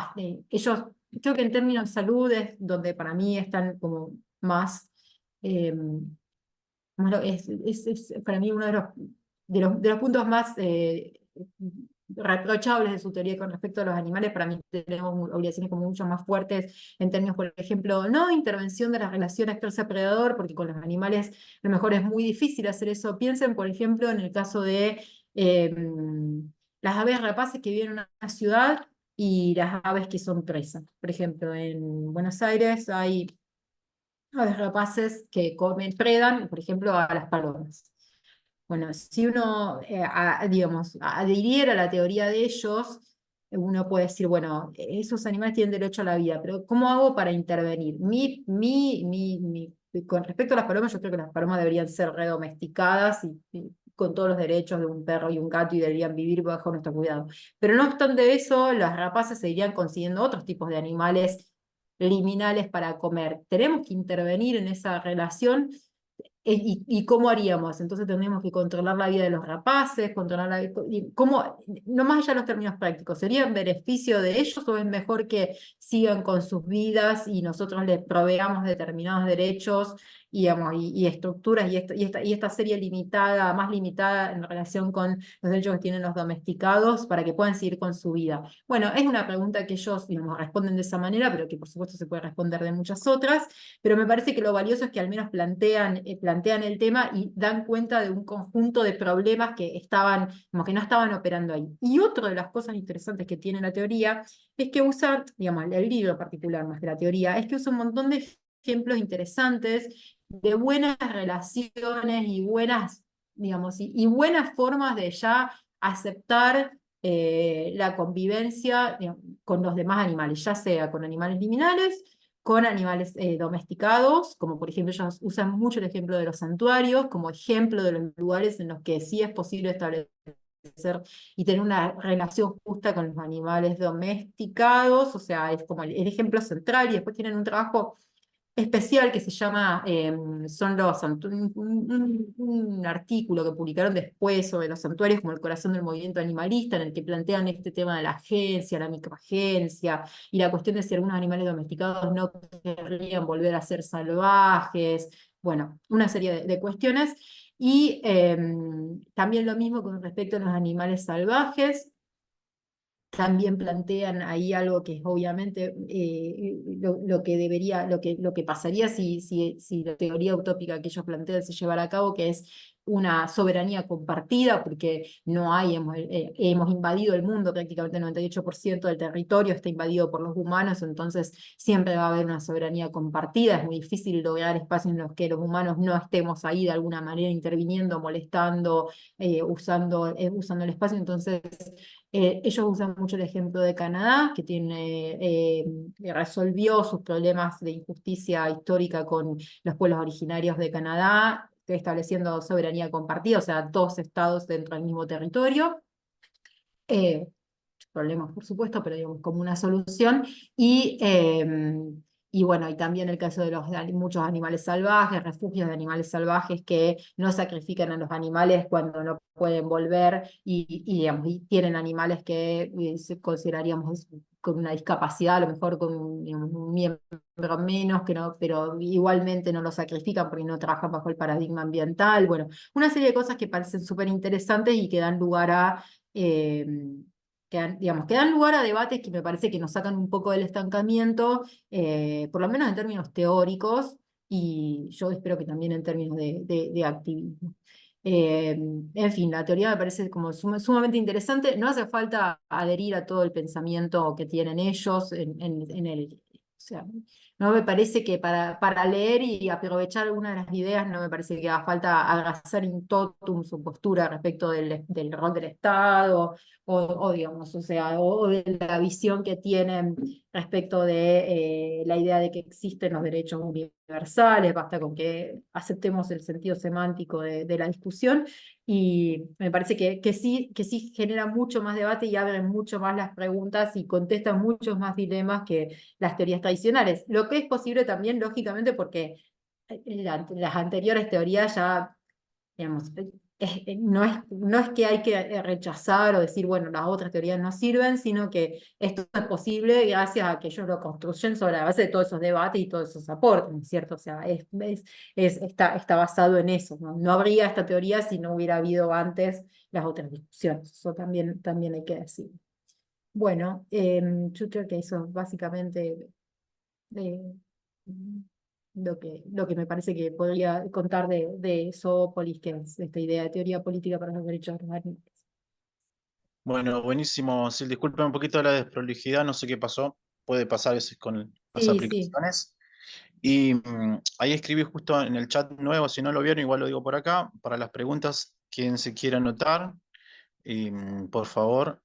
ellos creo que en términos de salud es donde para mí están como más, es para mí uno de los puntos más reprochables de su teoría con respecto a los animales. Para mí tenemos obligaciones como mucho más fuertes en términos, por ejemplo, no intervención de las relaciones actor-predador, porque con los animales a lo mejor es muy difícil hacer eso. Piensen, por ejemplo, en el caso de las aves rapaces que viven en una ciudad y las aves que son presas. Por ejemplo, en Buenos Aires hay aves rapaces que predan, por ejemplo, a las palomas. Bueno, si uno, digamos, adhiriera a la teoría de ellos, uno puede decir, bueno, esos animales tienen derecho a la vida, pero ¿cómo hago para intervenir? Con respecto a las palomas, yo creo que las palomas deberían ser redomesticadas y con todos los derechos de un perro y un gato y deberían vivir bajo nuestro cuidado. Pero no obstante eso, las rapaces seguirían consiguiendo otros tipos de animales liminales para comer. Tenemos que intervenir en esa relación. ¿Y cómo haríamos? Entonces tendríamos que controlar la vida de los rapaces, ¿cómo, no más allá de los términos prácticos, ¿sería en beneficio de ellos o es mejor que sigan con sus vidas y nosotros les proveamos determinados derechos digamos, y estructuras y esta serie limitada, más limitada en relación con los derechos que tienen los domesticados para que puedan seguir con su vida? Bueno, es una pregunta que ellos, digamos, responden de esa manera, pero que por supuesto se puede responder de muchas otras, pero me parece que lo valioso es que al menos plantean el tema y dan cuenta de un conjunto de problemas que como que no estaban operando ahí. Y otra de las cosas interesantes que tiene la teoría es que usa, digamos, el libro en particular más que la teoría, es que usa un montón de ejemplos interesantes de buenas relaciones y buenas, digamos, y buenas formas de ya aceptar la convivencia, digamos, con los demás animales, ya sea con animales liminales, con animales domesticados, como por ejemplo ellos usan mucho el ejemplo de los santuarios, como ejemplo de los lugares en los que sí es posible establecer ser y tener una relación justa con los animales domesticados, o sea, es como el ejemplo central, y después tienen un trabajo especial que se llama, un artículo que publicaron después sobre los santuarios como el corazón del movimiento animalista, en el que plantean este tema de la agencia, la microagencia, y la cuestión de si algunos animales domesticados no querrían volver a ser salvajes, bueno, una serie de cuestiones. Y también lo mismo con respecto a los animales salvajes. También plantean ahí algo que es obviamente lo que debería, lo que pasaría si la teoría utópica que ellos plantean se llevara a cabo, que es una soberanía compartida, porque no hay, hemos invadido el mundo, prácticamente el 98% del territorio está invadido por los humanos, entonces siempre va a haber una soberanía compartida, es muy difícil lograr espacios en los que los humanos no estemos ahí de alguna manera interviniendo, molestando, usando el espacio, entonces ellos usan mucho el ejemplo de Canadá, que resolvió sus problemas de injusticia histórica con los pueblos originarios de Canadá, estableciendo soberanía compartida, o sea, dos estados dentro del mismo territorio. Problemas, por supuesto, pero digamos como una solución. Y bueno, y también el caso de muchos animales salvajes, refugios de animales salvajes que no sacrifican a los animales cuando no pueden volver digamos, y tienen animales que consideraríamos con una discapacidad, a lo mejor con digamos, un miembro menos, que no, pero igualmente no lo sacrifican porque no trabajan bajo el paradigma ambiental. Bueno, una serie de cosas que parecen súper interesantes y que dan lugar a eh, digamos, que dan lugar a debates que me parece que nos sacan un poco del estancamiento, por lo menos en términos teóricos, y yo espero que también en términos de activismo. En fin, la teoría me parece como sumamente interesante. No hace falta adherir a todo el pensamiento que tienen ellos o sea, no me parece que para leer y aprovechar alguna de las ideas, no me parece que haga falta abrazar in totum su postura respecto del rol del Estado, digamos, o sea, o de la visión que tienen respecto de la idea de que existen los derechos universales, basta con que aceptemos el sentido semántico de la discusión, y me parece que sí genera mucho más debate y abre mucho más las preguntas y contesta muchos más dilemas que las teorías tradicionales, lo que es posible también, lógicamente, porque las anteriores teorías ya, digamos, no es que hay que rechazar o decir, bueno, las otras teorías no sirven, sino que esto es posible gracias a que ellos lo construyen sobre la base de todos esos debates y todos esos aportes, ¿no es cierto? O sea, está basado en eso, ¿no? No habría esta teoría si no hubiera habido antes las otras discusiones, eso también hay que decir. Bueno, yo creo que eso básicamente eh, lo que me parece que podría contar de Zoópolis, que es esta idea de teoría política para los derechos de los animales. Bueno, buenísimo. Sí, disculpen un poquito la desprolijidad, no sé qué pasó. Puede pasar a veces con las Sí, sí. aplicaciones. Y ahí escribí justo en el chat nuevo, si no lo vieron, igual lo digo por acá, para las preguntas, quien se quiera anotar, y, por favor,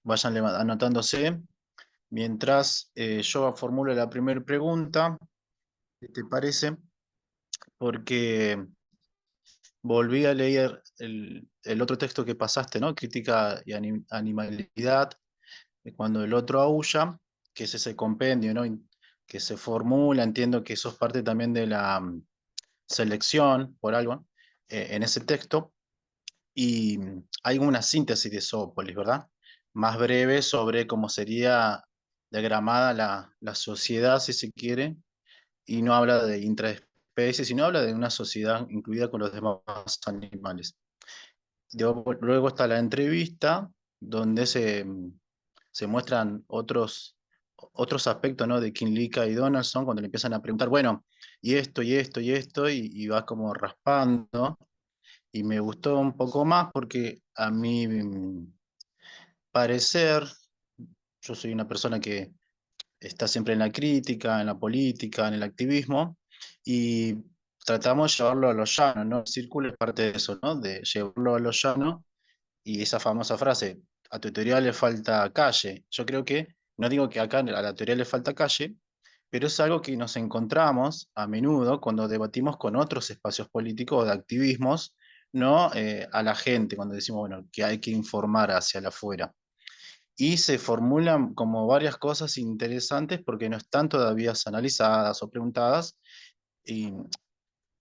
vayan anotándose. Mientras yo formulo la primera pregunta, ¿qué te parece? Porque volví a leer el otro texto que pasaste, ¿no? Crítica y animalidad, cuando el otro aúlla, que es ese compendio, ¿no? Que se formula, entiendo que sos parte también de la selección, por algo, en ese texto, y hay una síntesis de Zoopolis, ¿verdad? Más breve sobre cómo sería diagramada la sociedad, si se quiere, y no habla de intraespecies, sino habla de una sociedad incluida con los demás animales. Luego está la entrevista, donde se muestran otros aspectos, ¿no? De Kinlika y Donaldson, cuando le empiezan a preguntar, bueno, y esto, y esto, y esto, y va como raspando. Y me gustó un poco más porque a mi parecer, yo soy una persona que está siempre en la crítica, en la política, en el activismo, y tratamos de llevarlo a lo llano, ¿no? El círculo es parte de eso, ¿no? De llevarlo a lo llano, y esa famosa frase, a tu teoría le falta calle. Yo creo que, no digo que acá a la teoría le falta calle, pero es algo que nos encontramos a menudo cuando debatimos con otros espacios políticos o de activismos, ¿no? A la gente, cuando decimos, bueno, que hay que informar hacia la afuera. Y se formulan como varias cosas interesantes porque no están todavía analizadas o preguntadas, y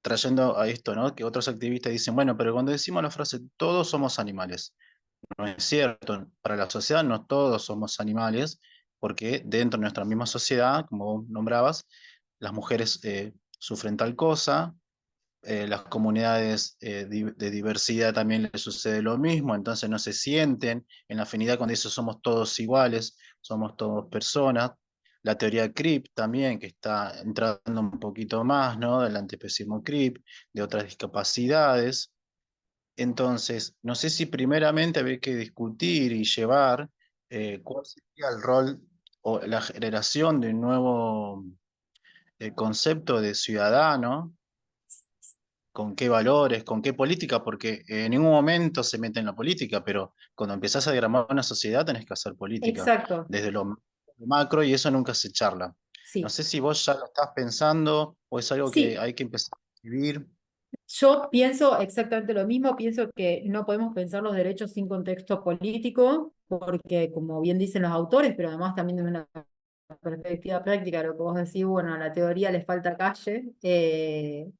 trayendo a esto, ¿no? Que otros activistas dicen, bueno, pero cuando decimos la frase todos somos animales, no es cierto. Para la sociedad no todos somos animales, porque dentro de nuestra misma sociedad, como vos nombrabas, las mujeres sufren tal cosa, las comunidades de diversidad también les sucede lo mismo, entonces no se sienten en la afinidad cuando dicen somos todos iguales, somos todos personas. La teoría CRIP también, que está entrando un poquito más, ¿no? Del antiespecismo CRIP, de otras discapacidades. Entonces, no sé si primeramente habría que discutir y llevar cuál sería el rol o la generación de un nuevo concepto de ciudadano, con qué valores, con qué política, porque en ningún momento se mete en la política, pero cuando empezás a diagramar una sociedad tenés que hacer política Exacto, desde lo macro y eso nunca se charla. No sí. sé si vos ya lo estás pensando o es algo que Sí, hay que empezar a escribir. yo pienso exactamente lo mismo, pienso que no podemos pensar los derechos sin contexto político, porque como bien dicen los autores, pero además también desde una perspectiva práctica, lo que vos decís, bueno, a la teoría le falta calle,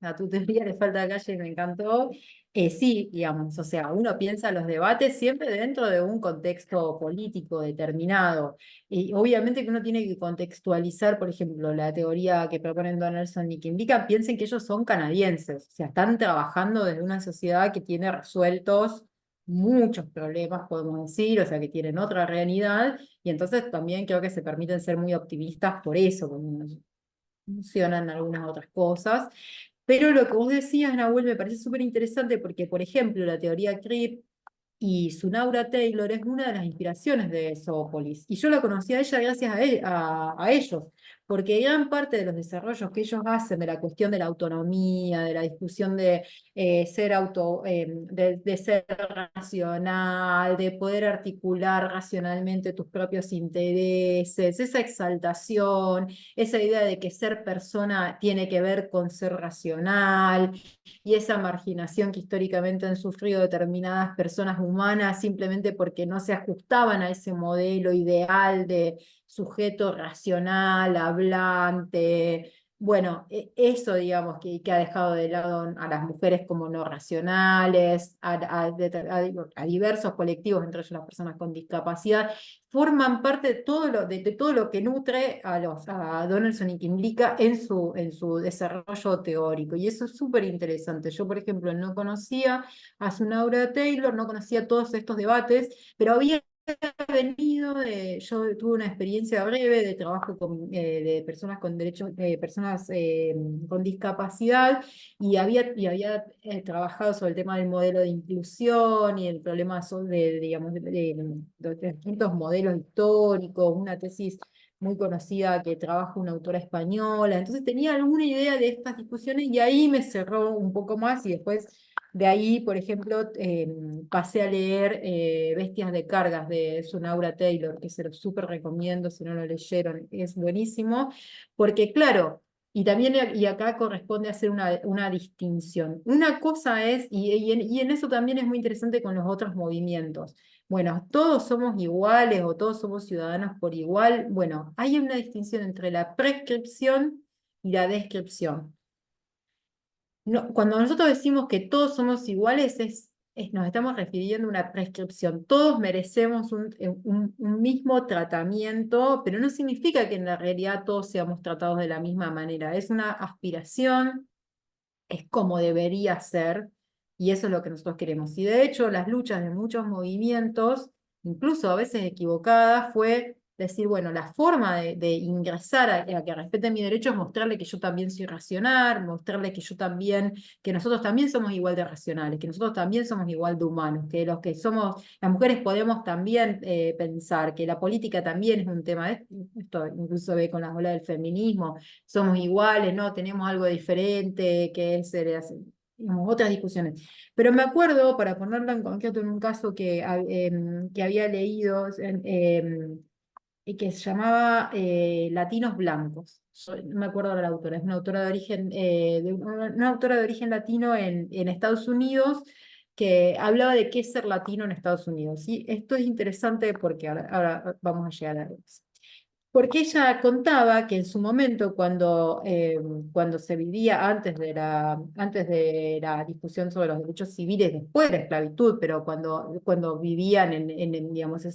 a tu teoría le falta calle, me encantó. Sí, digamos, o sea, uno piensa los debates siempre dentro de un contexto político determinado. Y obviamente que uno tiene que contextualizar, por ejemplo, la teoría que proponen Donaldson y que indica, piensen que ellos son canadienses, o sea, están trabajando desde una sociedad que tiene resueltos muchos problemas, podemos decir, o sea, que tienen otra realidad, y entonces también creo que se permiten ser muy optimistas por eso, como funcionan algunas otras cosas. Pero lo que vos decías, Nahuel, me parece súper interesante porque, por ejemplo, la teoría CRIP y Sunaura Taylor es una de las inspiraciones de Zoopolis. Y yo la conocí a ella gracias a ellos, porque gran parte de los desarrollos que ellos hacen de la cuestión de la autonomía, de la discusión de de ser racional, de poder articular racionalmente tus propios intereses, esa exaltación, esa idea de que ser persona tiene que ver con ser racional, y esa marginación que históricamente han sufrido determinadas personas humanas simplemente porque no se ajustaban a ese modelo ideal de sujeto racional, hablante. Bueno, eso digamos que ha dejado de lado a las mujeres como no racionales, a diversos colectivos, entre ellos las personas con discapacidad, forman parte de todo lo que nutre a Donaldson y Kimlicka en su desarrollo teórico. Y eso es súper interesante. Yo, por ejemplo, no conocía a Sunaura Taylor, no conocía todos estos debates, pero había yo tuve una experiencia breve de trabajo de personas con derechos, personas con discapacidad, y había trabajado sobre el tema del modelo de inclusión y el problema digamos, de distintos modelos históricos, una tesis muy conocida que trabaja una autora española. Entonces tenía alguna idea de estas discusiones y ahí me cerró un poco más, y después de ahí, por ejemplo, pasé a leer Bestias de Cargas de Sunaura Taylor, que se lo súper recomiendo si no lo leyeron, es buenísimo, porque claro, y también y acá corresponde hacer una distinción. Una cosa es, y en eso también es muy interesante con los otros movimientos. Bueno, todos somos iguales o todos somos ciudadanos por igual. Bueno, hay una distinción entre la prescripción y la descripción. No, cuando nosotros decimos que todos somos iguales, nos estamos refiriendo a una prescripción. Todos merecemos un mismo tratamiento, pero no significa que en la realidad todos seamos tratados de la misma manera. Es una aspiración, es como debería ser, y eso es lo que nosotros queremos. Y de hecho, las luchas de muchos movimientos, incluso a veces equivocadas, fue decir, bueno, la forma de ingresar a que respeten mi derecho es mostrarle que yo también soy racional, mostrarle que yo también, que nosotros también somos igual de racionales, que nosotros también somos igual de humanos, que los que somos, las mujeres podemos también pensar, que la política también es un tema, esto incluso ve con la ola del feminismo, somos iguales, no, tenemos algo diferente, que es digamos, otras discusiones. Pero me acuerdo, para ponerlo en concreto en un caso que había leído, y que se llamaba Latinos Blancos. No me acuerdo de la autora, es una autora de origen, una autora de origen latino en Estados Unidos, que hablaba de qué es ser latino en Estados Unidos. Y esto es interesante porque ahora vamos a llegar a eso. Porque ella contaba que en su momento, cuando se vivía antes de la discusión sobre los derechos civiles, después de la esclavitud, pero cuando vivían digamos,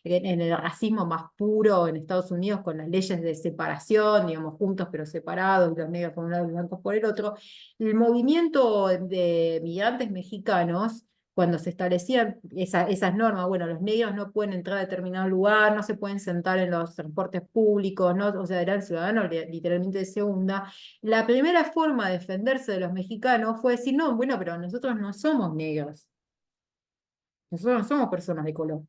en el racismo más puro en Estados Unidos, con las leyes de separación, digamos, juntos pero separados, los negros por un lado y los blancos por el otro, el movimiento de migrantes mexicanos cuando se establecían esas normas, bueno, los negros no pueden entrar a determinado lugar, no se pueden sentar en los transportes públicos, ¿no? O sea, eran ciudadanos literalmente de segunda. La primera forma de defenderse de los mexicanos fue decir, no, bueno, pero nosotros no somos negros, nosotros no somos personas de color.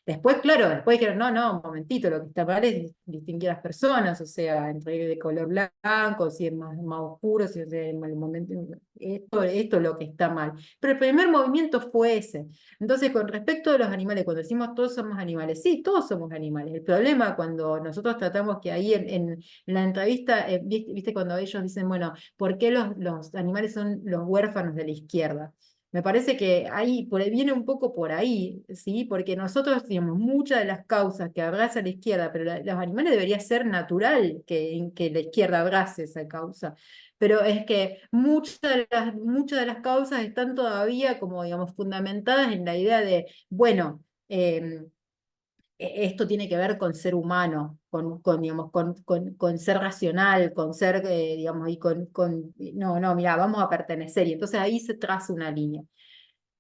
Después, claro, después dijeron, no, un momentito, lo que está mal es distinguir a las personas, o sea, entre de color blanco, si es más oscuro, si es el momento, esto es lo que está mal. Pero el primer movimiento fue ese. Entonces, con respecto a los animales, cuando decimos todos somos animales, sí, todos somos animales. El problema cuando nosotros tratamos que ahí en la entrevista, viste cuando ellos dicen, bueno, ¿por qué los animales son los huérfanos de la izquierda? Me parece que ahí viene un poco por ahí, ¿sí? Porque nosotros tenemos muchas de las causas que abraza la izquierda, pero los animales debería ser natural que la izquierda abrace esa causa. Pero es que muchas de las causas están todavía como, digamos, fundamentadas en la idea de, bueno, esto tiene que ver con ser humano, digamos, con ser racional, con ser, digamos, y no, mira, vamos a pertenecer. Y entonces ahí se traza una línea.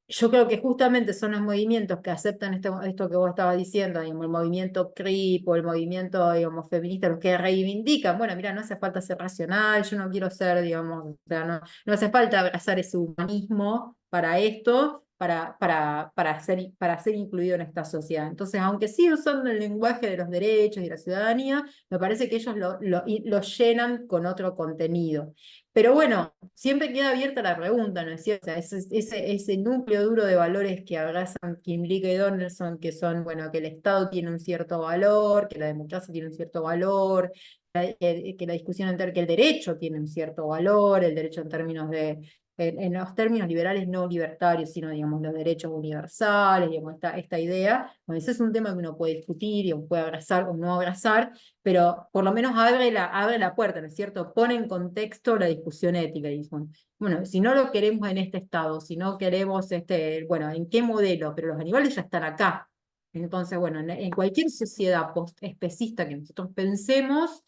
Yo creo que justamente son los movimientos que aceptan esto que vos estabas diciendo, digamos, el movimiento CRIP o el movimiento, digamos, feminista, los que reivindican, bueno, mira, no hace falta ser racional, yo no quiero ser, digamos, o sea, no hace falta abrazar ese humanismo para esto, para ser incluido en esta sociedad. Entonces, aunque sigue usando el lenguaje de los derechos y la ciudadanía, me parece que ellos lo llenan con otro contenido. Pero bueno, siempre queda abierta la pregunta, ¿no es cierto? O sea, ese núcleo duro de valores que abrazan Kimbrick y Donaldson, que son, bueno, que el Estado tiene un cierto valor, que la democracia tiene un cierto valor, que la discusión entre que el derecho tiene un cierto valor, el derecho en términos en los términos liberales no libertarios, sino, digamos, los derechos universales, digamos, esta idea. Bueno, ese es un tema que uno puede discutir y uno puede abrazar o no abrazar, pero por lo menos abre la puerta, ¿no es cierto? Pone en contexto la discusión ética. Y bueno, si no lo queremos en este estado, si no queremos, bueno, ¿en qué modelo? Pero los animales ya están acá. Entonces, bueno, en cualquier sociedad post-especista que nosotros pensemos,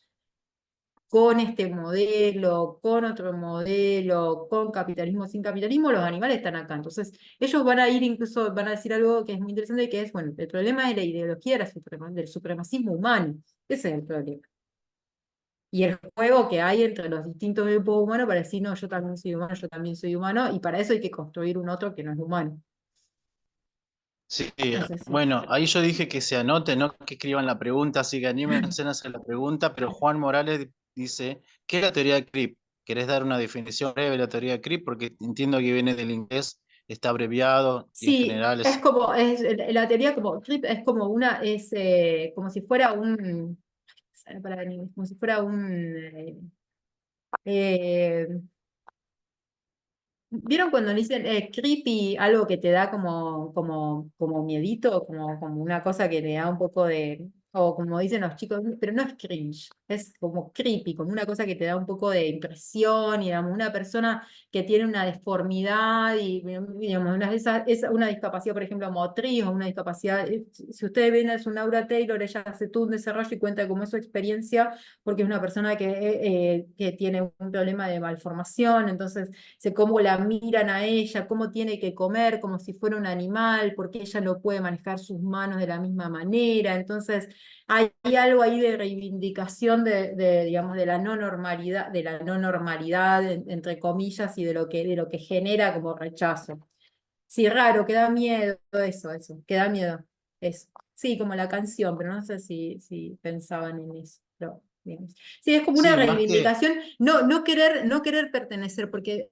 con este modelo, con otro modelo, con capitalismo, sin capitalismo, los animales están acá. Entonces, ellos van a ir incluso, van a decir algo que es muy interesante, que es, bueno, el problema es la ideología del supremacismo humano. Ese es el problema. Y el juego que hay entre los distintos grupos humanos para decir, no, yo también soy humano, yo también soy humano, y para eso hay que construir un otro que no es humano. Sí, No sé si. bueno, ahí yo dije que se anote, no que escriban la pregunta, así que anímense a hacer la pregunta, pero Juan Morales dice, ¿qué es la teoría de Crip? ¿Querés dar una definición breve de la teoría de Crip? Porque entiendo que viene del inglés, está abreviado y en Sí, general es es... como, la teoría como trip es como como si fuera como si fuera eh, ¿vieron cuando dicen creepy, algo que te da como miedito, como una cosa que te da un poco o como dicen los chicos, pero no es cringe, es como creepy, como una cosa que te da un poco de impresión, y digamos, una persona que tiene una deformidad y digamos, es una discapacidad, por ejemplo, motriz o una discapacidad, si ustedes ven es un Aura Taylor, ella hace todo un desarrollo y cuenta cómo es su experiencia, porque es una persona que tiene un problema de malformación, entonces cómo la miran a ella, cómo tiene que comer, como si fuera un animal, porque ella no puede manejar sus manos de la misma manera. Entonces, hay algo ahí de reivindicación digamos, de la no normalidad, entre comillas, y de lo que genera como rechazo. Sí, raro, que da miedo, eso, que da miedo. Eso. Sí, como la canción, pero no sé si pensaban en eso. Pero, digamos. Sí, es como una Sí, más que... reivindicación, no querer pertenecer, porque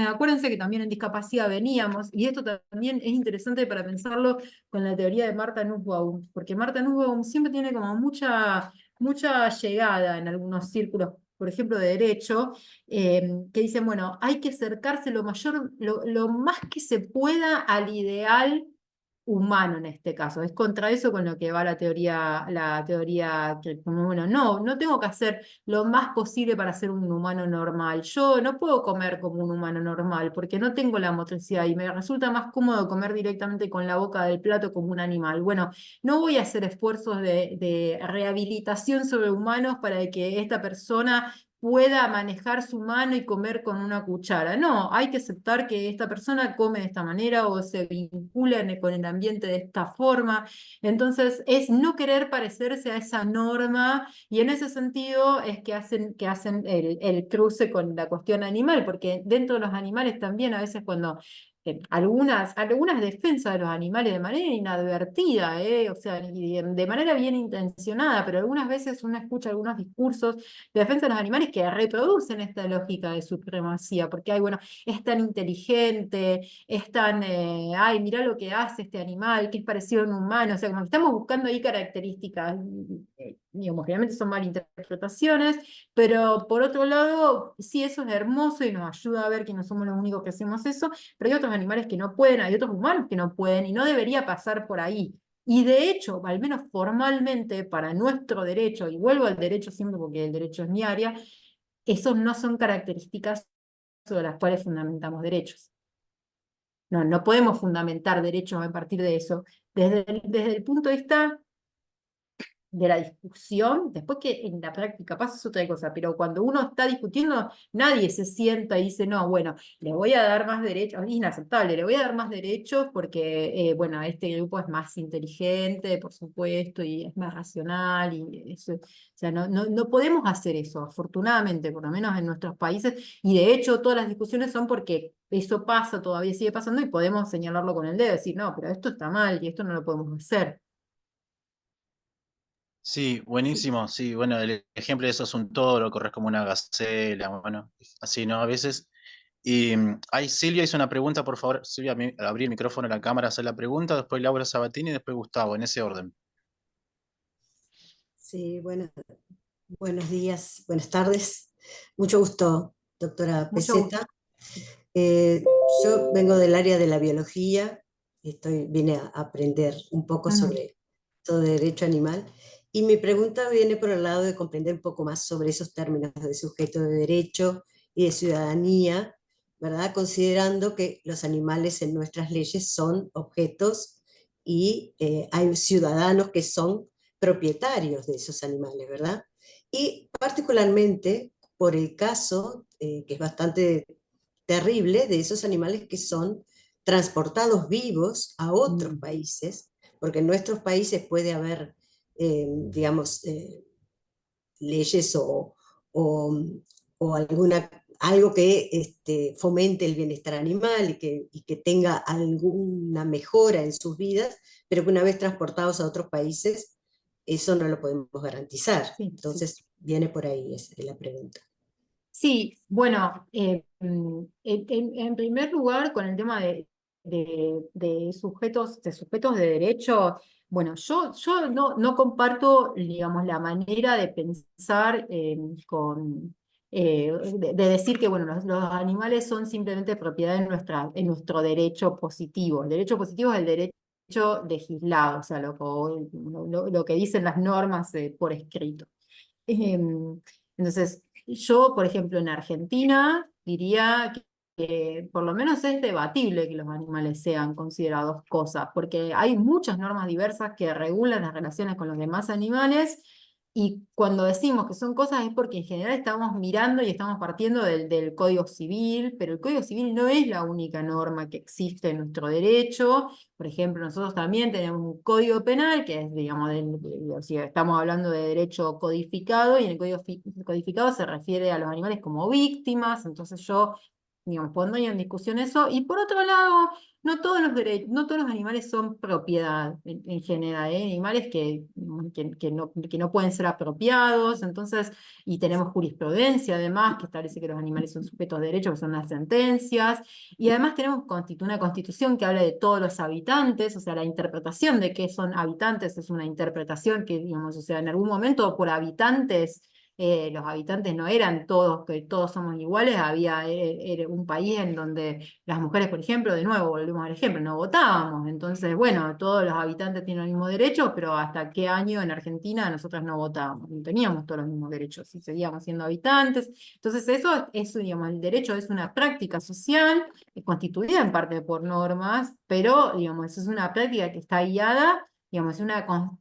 acuérdense que también en discapacidad veníamos, y esto también es interesante para pensarlo con la teoría de Martha Nussbaum, porque Martha Nussbaum siempre tiene como mucha llegada en algunos círculos por ejemplo, de derecho, que dicen, bueno, hay que acercarse lo más que se pueda al ideal humano en este caso. Es contra eso con lo que va la teoría que, como, bueno, no tengo que hacer lo más posible para ser un humano normal. Yo no puedo comer como un humano normal porque no tengo la motricidad y me resulta más cómodo comer directamente con la boca del plato como un animal. Bueno, no voy a hacer esfuerzos de rehabilitación sobre humanos para que esta persona pueda manejar su mano y comer con una cuchara. No, hay que aceptar que esta persona come de esta manera o se vincula con el ambiente de esta forma. Entonces, es no querer parecerse a esa norma y en ese sentido es que hacen el cruce con la cuestión animal, porque dentro de los animales también a veces cuando algunas defensas de los animales de manera inadvertida, o sea, y de manera bien intencionada, pero algunas veces uno escucha algunos discursos de defensa de los animales que reproducen esta lógica de supremacía, porque hay, bueno, es tan inteligente, es tan, ay, mirá lo que hace este animal, que es parecido a un humano, o sea, como que estamos buscando ahí características, digamos, generalmente son malinterpretaciones, pero por otro lado, sí, eso es hermoso y nos ayuda a ver que no somos los únicos que hacemos eso, pero hay otros animales que no pueden, hay otros humanos que no pueden, y no debería pasar por ahí. Y de hecho, al menos formalmente, para nuestro derecho, y vuelvo al derecho siempre porque el derecho es mi área, esos no son características sobre las cuales fundamentamos derechos. No podemos fundamentar derechos a partir de eso. Desde el punto de vista de la discusión, después que en la práctica pasa es otra cosa, pero cuando uno está discutiendo, nadie se sienta y dice, no, bueno, le voy a dar más derechos, es inaceptable, le voy a dar más derechos porque, bueno, este grupo es más inteligente, por supuesto, y es más racional, y eso, o sea, no podemos hacer eso, afortunadamente, por lo menos en nuestros países, y de hecho todas las discusiones son porque eso pasa, todavía sigue pasando, y podemos señalarlo con el dedo, decir, no, pero esto está mal, y esto no lo podemos hacer. Sí, Sí. buenísimo. Sí, bueno, el ejemplo de eso es un toro, corres como una gacela, bueno, así, ¿no? A veces. Y ahí Silvia hizo una pregunta, por favor. Silvia, abrí el micrófono a la cámara, hacer la pregunta, después Laura Sabatini y después Gustavo, en ese orden. Sí, bueno, buenos días, buenas tardes. Mucho gusto, doctora Mucho gusto. Peseta. Eh, yo vengo del área de la biología, vine a aprender un poco sobre derecho animal y mi pregunta viene por el lado de comprender un poco más sobre esos términos de sujeto de derecho y de ciudadanía, ¿verdad? Considerando que los animales en nuestras leyes son objetos y hay ciudadanos que son propietarios de esos animales, ¿verdad? Y particularmente por el caso, que es bastante terrible, de esos animales que son transportados vivos a otros países, porque en nuestros países puede haber, digamos, leyes o algo que fomente el bienestar animal y que tenga alguna mejora en sus vidas, pero que una vez transportados a otros países, eso no lo podemos garantizar. Sí, sí. Entonces, viene por ahí es la pregunta. Sí, bueno, en primer lugar, con el tema de sujetos de derecho, bueno, yo no comparto, digamos, la manera de pensar de decir que, bueno, los animales son simplemente propiedad en nuestro derecho positivo. El derecho positivo es el derecho legislado, o sea, lo que dicen las normas por escrito. Entonces, yo, por ejemplo, en Argentina diría que por lo menos es debatible que los animales sean considerados cosas, porque hay muchas normas diversas que regulan las relaciones con los demás animales, y cuando decimos que son cosas es porque en general estamos mirando y estamos partiendo del Código Civil, pero el Código Civil no es la única norma que existe en nuestro derecho. Por ejemplo, nosotros también tenemos un código penal que es, digamos, o sea, estamos hablando de derecho codificado, y en el código codificado se refiere a los animales como víctimas, entonces yo, digamos, pondría en discusión eso. Y por otro lado, no todos los animales son propiedad en general, ¿eh? Animales que no pueden ser apropiados, entonces, y tenemos jurisprudencia además que establece que los animales son sujetos de derecho, que son las sentencias. Y además tenemos una constitución que habla de todos los habitantes, o sea, la interpretación de qué son habitantes es una interpretación que, digamos, o sea, en algún momento por habitantes los habitantes no eran todos, que todos somos iguales, había era un país en donde las mujeres, por ejemplo, de nuevo, volvemos al ejemplo, no votábamos, entonces, bueno, todos los habitantes tienen los mismos derechos, pero ¿hasta qué año en Argentina nosotros no votábamos? No teníamos todos los mismos derechos y seguíamos siendo habitantes. Entonces eso es, digamos, el derecho es una práctica social constituida en parte por normas, pero, digamos, eso es una práctica que está guiada, digamos,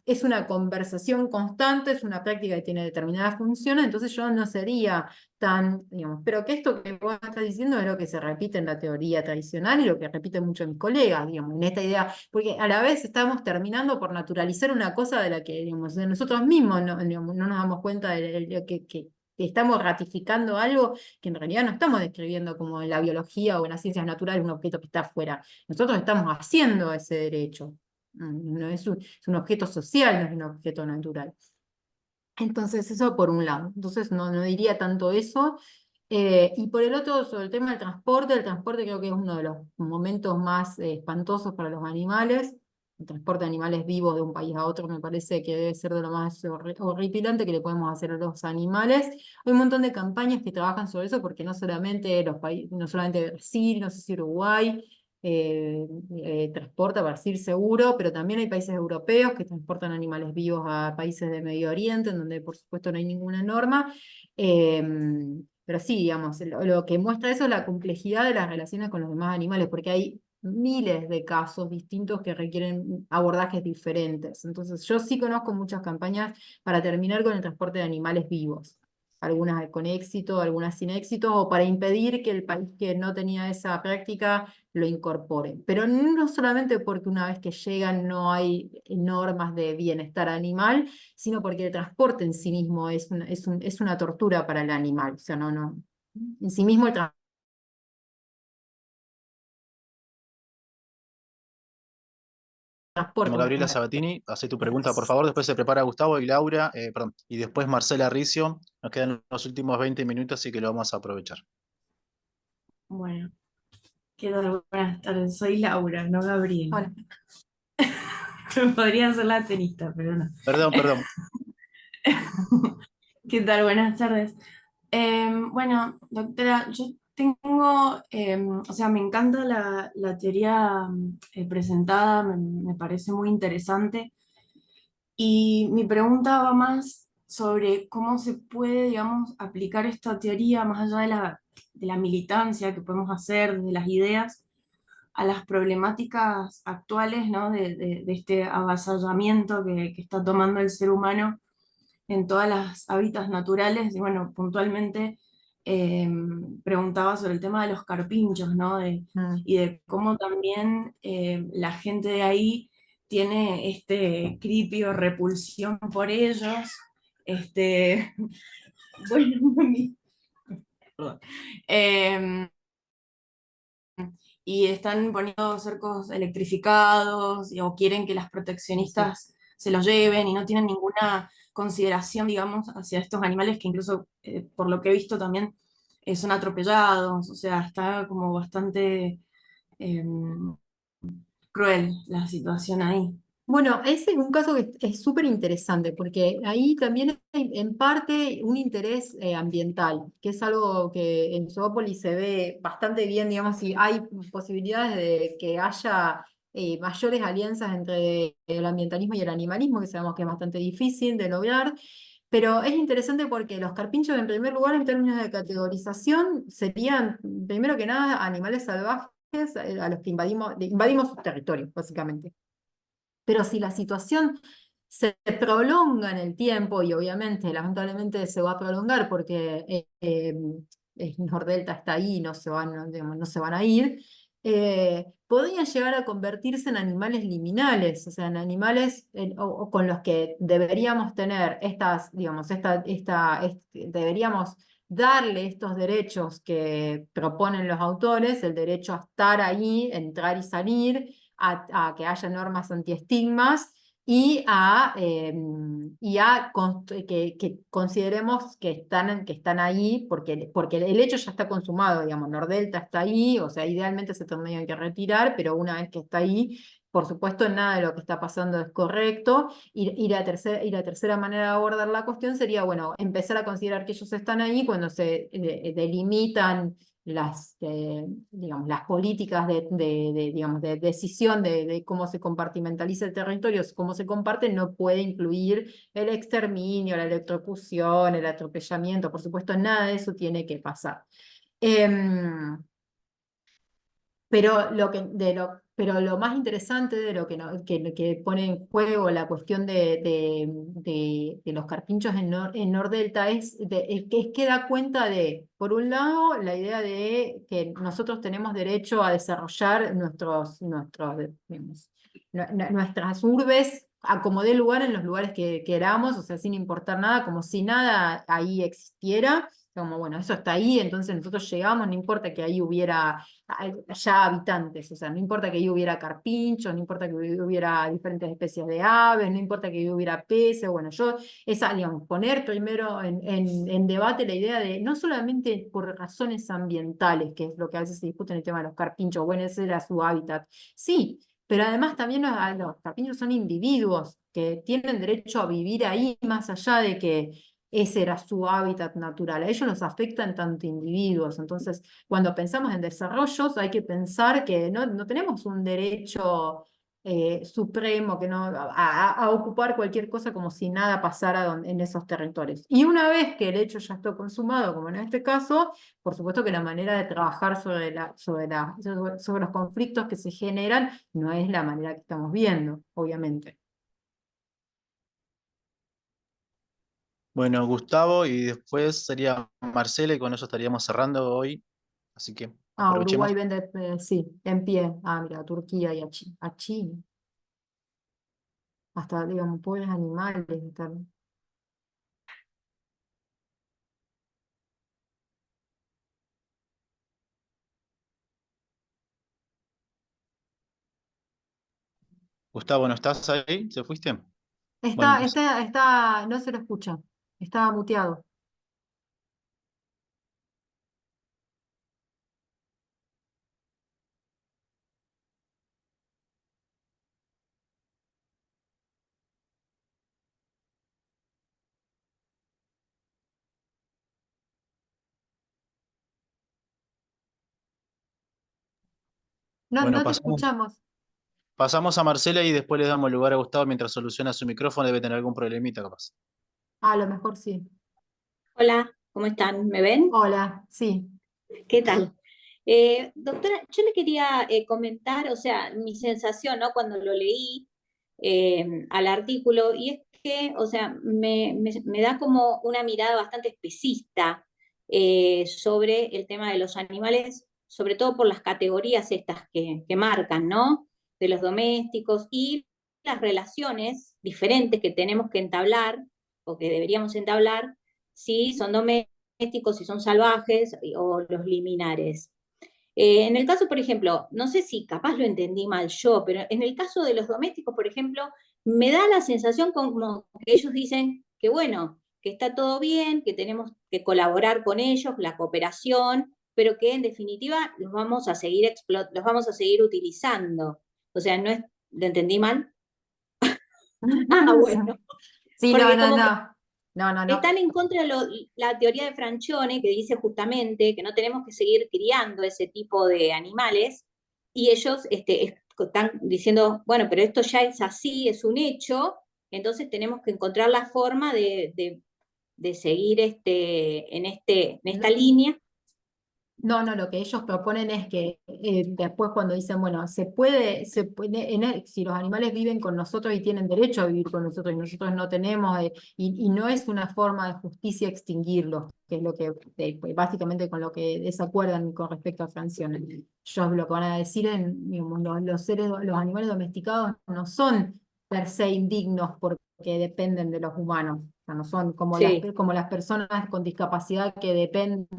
es una conversación constante, es una práctica que tiene determinadas funciones, entonces yo no sería tan, digamos, pero que esto que vos estás diciendo es lo que se repite en la teoría tradicional y lo que repiten muchos mis colegas, digamos, en esta idea, porque a la vez estamos terminando por naturalizar una cosa de la que, digamos, de nosotros mismos no, digamos, no nos damos cuenta de que estamos ratificando algo que en realidad no estamos describiendo como en la biología o en las ciencias naturales un objeto que está afuera. Nosotros estamos haciendo ese derecho. No es un objeto social, no es un objeto natural. Entonces, eso por un lado. Entonces, no diría tanto eso. Y por el otro, sobre el transporte creo que es uno de los momentos más espantosos para los animales. El transporte de animales vivos de un país a otro me parece que debe ser de lo más horripilante que le podemos hacer a los animales. Hay un montón de campañas que trabajan sobre eso, porque no solamente los países, no solamente Brasil, no sé si Uruguay, transporta para ir seguro, pero también hay países europeos que transportan animales vivos a países de Medio Oriente, en donde por supuesto no hay ninguna norma. Pero sí, digamos, lo que muestra eso es la complejidad de las relaciones con los demás animales, porque hay miles de casos distintos que requieren abordajes diferentes. Entonces, yo sí conozco muchas campañas para terminar con el transporte de animales vivos. Algunas con éxito, algunas sin éxito, o para impedir que el país que no tenía esa práctica lo incorpore. Pero no solamente porque una vez que llegan no hay normas de bienestar animal, sino porque el transporte en sí mismo es una tortura para el animal. O sea, en sí mismo el transporte. Gabriela Sabatini, hace tu pregunta, por favor. Después se prepara Gustavo y Laura, perdón, y después Marcela Ricio. Nos quedan los últimos 20 minutos, así que lo vamos a aprovechar. Bueno, ¿qué tal? Buenas tardes, soy Laura, no Gabriela. Hola. Podría ser la tenista, pero no. Perdón. ¿Qué tal? Buenas tardes. Bueno, doctora, yo tengo, o sea, me encanta la teoría presentada, me parece muy interesante. Y mi pregunta va más sobre cómo se puede, digamos, aplicar esta teoría más allá de la militancia que podemos hacer, de las ideas, a las problemáticas actuales, ¿no? De este avasallamiento que está tomando el ser humano en todas las hábitats naturales. Y bueno, puntualmente preguntaba sobre el tema de los carpinchos, ¿no? Y de cómo también la gente de ahí tiene este creepy o repulsión por ellos. Bueno, perdón. Y están poniendo cercos electrificados o quieren que las proteccionistas se los lleven y no tienen ninguna consideración, digamos, hacia estos animales que incluso, por lo que he visto también, son atropellados, o sea, está como bastante cruel la situación ahí. Bueno, ese es un caso que es súper interesante, porque ahí también hay en parte un interés ambiental, que es algo que en Zoópolis se ve bastante bien, digamos, y hay posibilidades de que haya mayores alianzas entre el ambientalismo y el animalismo, que sabemos que es bastante difícil de lograr, pero es interesante porque los carpinchos, en primer lugar, en términos de categorización, serían, primero que nada, animales salvajes a los que invadimos sus territorios, básicamente. Pero si la situación se prolonga en el tiempo, y obviamente, lamentablemente, se va a prolongar porque Nordelta está ahí, no se van a ir, podrían llegar a convertirse en animales liminales, o sea, en animales o con los que deberíamos tener deberíamos darle estos derechos que proponen los autores, el derecho a estar ahí, entrar y salir, a que haya normas antiestigmas y que consideremos que están ahí porque el hecho ya está consumado, digamos, Nordelta está ahí, o sea, idealmente se tendrían que retirar, pero una vez que está ahí, Por supuesto, nada de lo que está pasando es correcto, y la tercera manera de abordar la cuestión sería, bueno, empezar a considerar que ellos están ahí cuando se delimitan digamos, las políticas digamos, de decisión de cómo se compartimentaliza el territorio, cómo se comparte, no puede incluir el exterminio, la electrocución, el atropellamiento. Por supuesto, nada de eso tiene que pasar. Pero lo más interesante de lo que pone en juego la cuestión de los carpinchos en Nordelta es que da cuenta de, por un lado, la idea de que nosotros tenemos derecho a desarrollar digamos, nuestras urbes a como dé lugar en los lugares que queramos, o sea, sin importar nada, como si nada ahí existiera. Como, bueno, eso está ahí, entonces nosotros llegamos, no importa que ahí hubiera ya habitantes, o sea, no importa que ahí hubiera carpinchos, no importa que hubiera diferentes especies de aves, no importa que hubiera peces, bueno, digamos, poner primero en debate la idea de, no solamente por razones ambientales, que es lo que a veces se discute en el tema de los carpinchos, bueno, ese era su hábitat, sí, pero además también los carpinchos son individuos que tienen derecho a vivir ahí, más allá de que ese era su hábitat natural. A ellos nos afecta en tanto individuos. Entonces, cuando pensamos en desarrollos, hay que pensar que no tenemos un derecho supremo que a ocupar cualquier cosa como si nada pasara en esos territorios. Y una vez que el hecho ya está consumado, como en este caso, por supuesto que la manera de trabajar sobre los conflictos que se generan no es la manera que estamos viendo, obviamente. Bueno, Gustavo, y después sería Marcela, y con eso estaríamos cerrando hoy. Así que Uruguay aprovechemos. vende, sí, en pie. Mira, Turquía y a China. Hasta, digamos, pobres animales. Gustavo, ¿no estás ahí? ¿Se fuiste? Bueno, entonces, No se lo escucha. Está muteado. No, bueno, no te escuchamos. pasamos a Marcela y después le damos lugar a Gustavo mientras soluciona su micrófono. Debe tener algún problemita, capaz. A lo mejor sí. Hola, ¿cómo están? ¿Me ven? Hola, sí. ¿Qué tal? Doctora, yo le quería comentar, o sea, mi sensación, ¿no? Cuando lo leí al artículo, y es que, o sea, me da como una mirada bastante especista sobre el tema de los animales, sobre todo por las categorías estas que marcan, ¿no? De los domésticos y las relaciones diferentes que tenemos que entablar o que deberíamos entablar si son domésticos, si son salvajes o los liminares. En el caso, por ejemplo, no sé si capaz lo entendí mal yo, pero en el caso de los domésticos, por ejemplo, me da la sensación como que ellos dicen que bueno, que está todo bien, que tenemos que colaborar con ellos, la cooperación, pero que en definitiva los vamos a seguir utilizando. O sea, no es, ¿lo entendí mal? Bueno, Sí, no, porque no, como que no. No. están en contra de la teoría de Franchone, que dice justamente que no tenemos que seguir criando ese tipo de animales, y ellos están diciendo, bueno, pero esto ya es así, es un hecho, entonces tenemos que encontrar la forma de seguir en esta línea. No, lo que ellos proponen es que después cuando dicen, bueno, si los animales viven con nosotros y tienen derecho a vivir con nosotros y nosotros no tenemos, y no es una forma de justicia extinguirlos, que es lo que básicamente con lo que desacuerdan con respecto a Francione. Ellos lo que van a decir digamos, los animales domesticados no son per se indignos porque dependen de los humanos, o sea, no son Sí. como las personas con discapacidad que dependen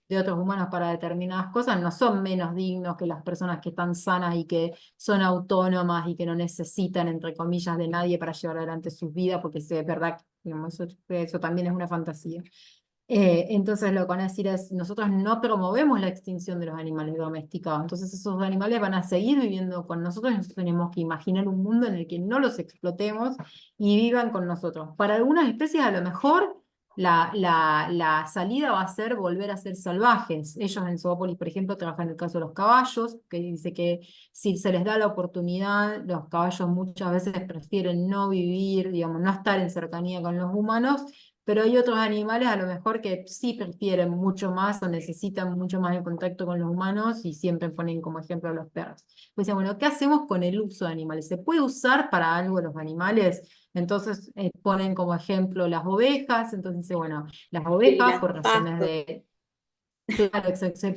de otros humanos para determinadas cosas, no son menos dignos que las personas que están sanas y que son autónomas y que no necesitan, entre comillas, de nadie para llevar adelante sus vidas, porque es verdad, digamos, eso también es una fantasía. Entonces lo que van a decir es, nosotros no promovemos la extinción de los animales domesticados, entonces esos animales van a seguir viviendo con nosotros y nosotros tenemos que imaginar un mundo en el que no los explotemos y vivan con nosotros. Para algunas especies a lo mejor la salida va a ser volver a ser salvajes. Ellos en Zoópolis, por ejemplo, trabajan en el caso de los caballos, que dice que si se les da la oportunidad, los caballos muchas veces prefieren no vivir, digamos, no estar en cercanía con los humanos, pero hay otros animales a lo mejor que sí prefieren mucho más o necesitan mucho más el contacto con los humanos y siempre ponen como ejemplo a los perros. Pues dicen, bueno, ¿qué hacemos con el uso de animales? ¿Se puede usar para algo los animales? Entonces ponen como ejemplo las ovejas, entonces dice, bueno, las Sí, ovejas las por razones pastos. de... Claro, se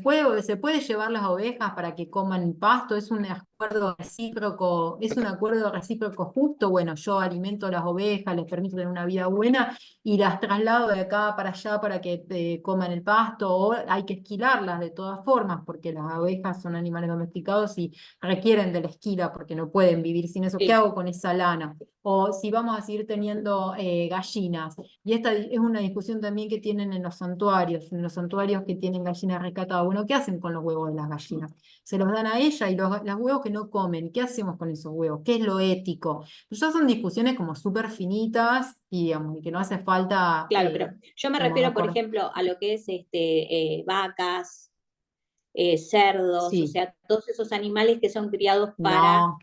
puede llevar las ovejas para que coman pasto, es un acuerdo recíproco justo, bueno, yo alimento a las ovejas, les permito tener una vida buena y las traslado de acá para allá para que coman el pasto, o hay que esquilarlas de todas formas, porque las ovejas son animales domesticados y requieren de la esquila porque no pueden vivir sin eso. ¿Qué Sí, hago con esa lana? O si vamos a seguir teniendo gallinas. Y esta es una discusión también que tienen en los santuarios que tienen gallinas rescatadas. Bueno, ¿qué hacen con los huevos de las gallinas? Se los dan a ella y los huevos que no comen, ¿qué hacemos con esos huevos? ¿Qué es lo ético? Ya son discusiones como súper finitas y, digamos, y que no hace falta claro, pero yo me como refiero, por acordar. ejemplo, a lo que es vacas, cerdos, o Sí, sea, todos esos animales que son criados para... no,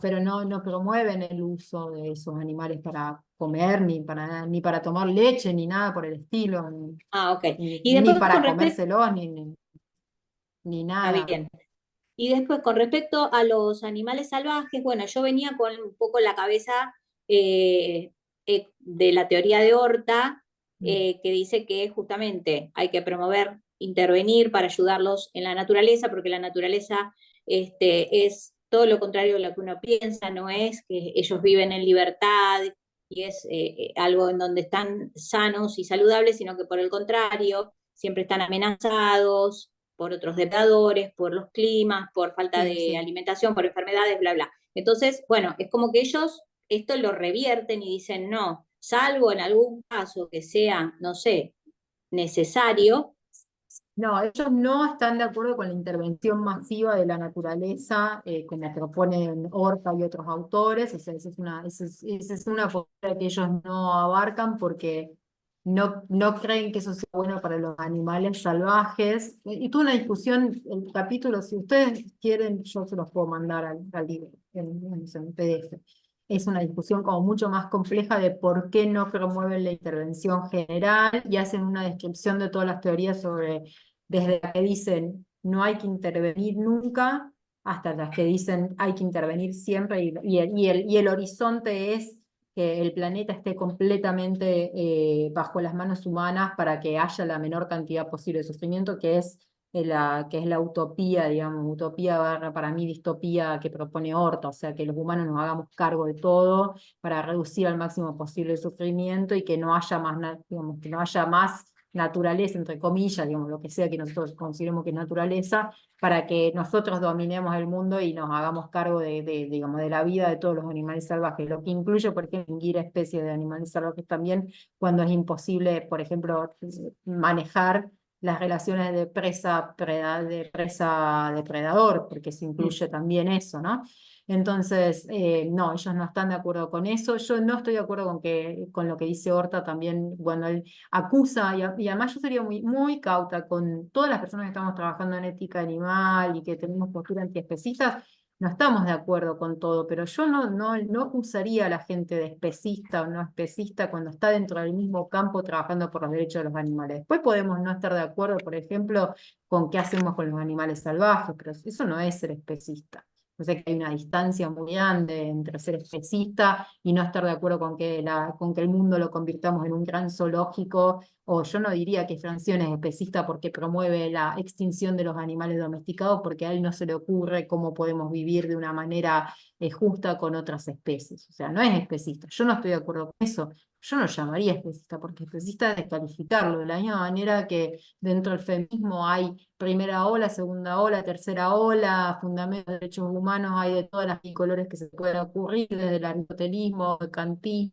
pero no promueven el uso de esos animales para comer, ni para tomar leche, ni nada por el estilo, Ah, ok. Y ni después con para respecto... comérselos, ni Está nada. bien. Y después, con respecto a los animales salvajes, bueno, yo venía con un poco la cabeza de la teoría de Horta, que dice que justamente hay que promover, intervenir para ayudarlos en la naturaleza, porque la naturaleza es todo lo contrario de lo que uno piensa, no es que ellos viven en libertad y es algo en donde están sanos y saludables, sino que por el contrario, siempre están amenazados por otros depredadores, por los climas, por falta Sí, de sí. alimentación, por enfermedades, bla, bla. Entonces, bueno, es como que ellos esto lo revierten y dicen, no, salvo en algún caso que sea, no sé, necesario. No, ellos no están de acuerdo con la intervención masiva de la naturaleza, como proponen Horta y otros autores. O sea, esa es una postura que ellos no abarcan porque no creen que eso sea bueno para los animales salvajes. Y tuve una discusión, el capítulo, si ustedes quieren, yo se los puedo mandar al libro, en PDF. Es una discusión como mucho más compleja de por qué no promueven la intervención general y hacen una descripción de todas las teorías sobre desde las que dicen no hay que intervenir nunca, hasta las que dicen hay que intervenir siempre, y el horizonte es que el planeta esté completamente bajo las manos humanas para que haya la menor cantidad posible de sufrimiento, que es la utopía, digamos, utopía barra para mí distopía que propone Horta, o sea, que los humanos nos hagamos cargo de todo para reducir al máximo posible el sufrimiento y que no haya más, digamos, que no haya más naturaleza, entre comillas, digamos, lo que sea que nosotros consideremos que es naturaleza, para que nosotros dominemos el mundo y nos hagamos cargo digamos, de la vida de todos los animales salvajes, lo que incluye, por ejemplo, extinguir especies de animales salvajes también, cuando es imposible, por ejemplo, manejar las relaciones de presa-depredador, porque se incluye también eso, ¿no? Entonces, no, ellos no están de acuerdo con eso. Yo no estoy de acuerdo con lo que dice Horta también, cuando él acusa, y además yo sería muy cauta con todas las personas que estamos trabajando en ética animal y que tenemos postura antiespecistas, no estamos de acuerdo con todo, pero yo no acusaría a la gente de especista o no especista cuando está dentro del mismo campo trabajando por los derechos de los animales. Después podemos no estar de acuerdo, por ejemplo, con qué hacemos con los animales salvajes, pero eso no es ser especista. O sea que hay una distancia muy grande entre ser especista y no estar de acuerdo con que el mundo lo convirtamos en un gran zoológico, o yo no diría que Francione es especista porque promueve la extinción de los animales domesticados, porque a él no se le ocurre cómo podemos vivir de una manera justa con otras especies. O sea, no es especista. Yo no estoy de acuerdo con eso. Yo no llamaría especista, porque especista es descalificarlo, de la misma manera que dentro del feminismo hay primera ola, segunda ola, tercera ola, fundamentos de derechos humanos, hay de todas las colores que se puedan ocurrir, desde el aristotelismo, el kantismo,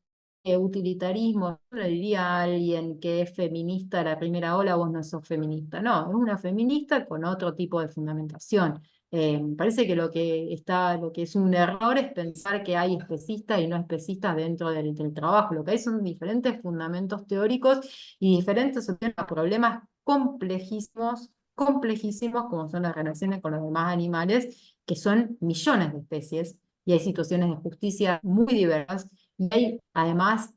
utilitarismo, yo le diría a alguien que es feminista de la primera ola, vos no sos feminista. No, es una feminista con otro tipo de fundamentación. Me parece que lo que es un error es pensar que hay especistas y no especistas dentro del trabajo. Lo que hay son diferentes fundamentos teóricos y diferentes soluciones a problemas complejísimos, complejísimos, como son las relaciones con los demás animales, que son millones de especies, y hay situaciones de justicia muy diversas. Y hay además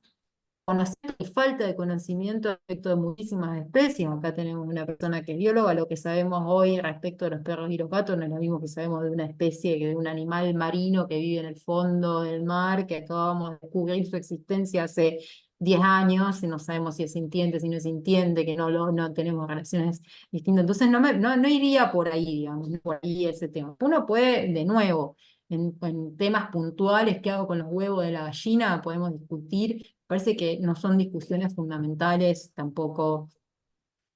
conocimiento y falta de conocimiento respecto de muchísimas especies. Acá tenemos una persona que es bióloga, lo que sabemos hoy respecto de los perros y los gatos no es lo mismo que sabemos de una especie, que de un animal marino que vive en el fondo del mar, que acabamos de descubrir su existencia hace 10 años, y no sabemos si es sintiente, si no es sintiente, que no tenemos relaciones distintas. Entonces no iría por ahí, digamos, no por ahí ese tema. Uno puede, de nuevo, en temas puntuales, ¿qué hago con los huevos de la gallina? Podemos discutir. Parece que no son discusiones fundamentales tampoco,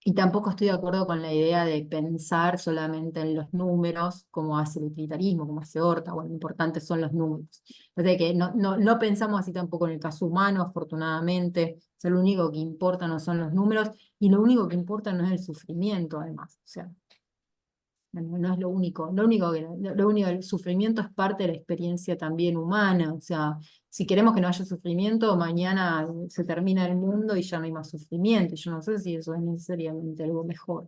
y tampoco estoy de acuerdo con la idea de pensar solamente en los números, como hace el utilitarismo, como hace Horta. Bueno, lo importante son los números. Parece que no pensamos así tampoco en el caso humano, afortunadamente. O sea, lo único que importa no son los números, y lo único que importa no es el sufrimiento, además. O sea, no es lo único, el sufrimiento es parte de la experiencia también humana. O sea, si queremos que no haya sufrimiento, mañana se termina el mundo y ya no hay más sufrimiento. Y yo no sé si eso es necesariamente algo mejor.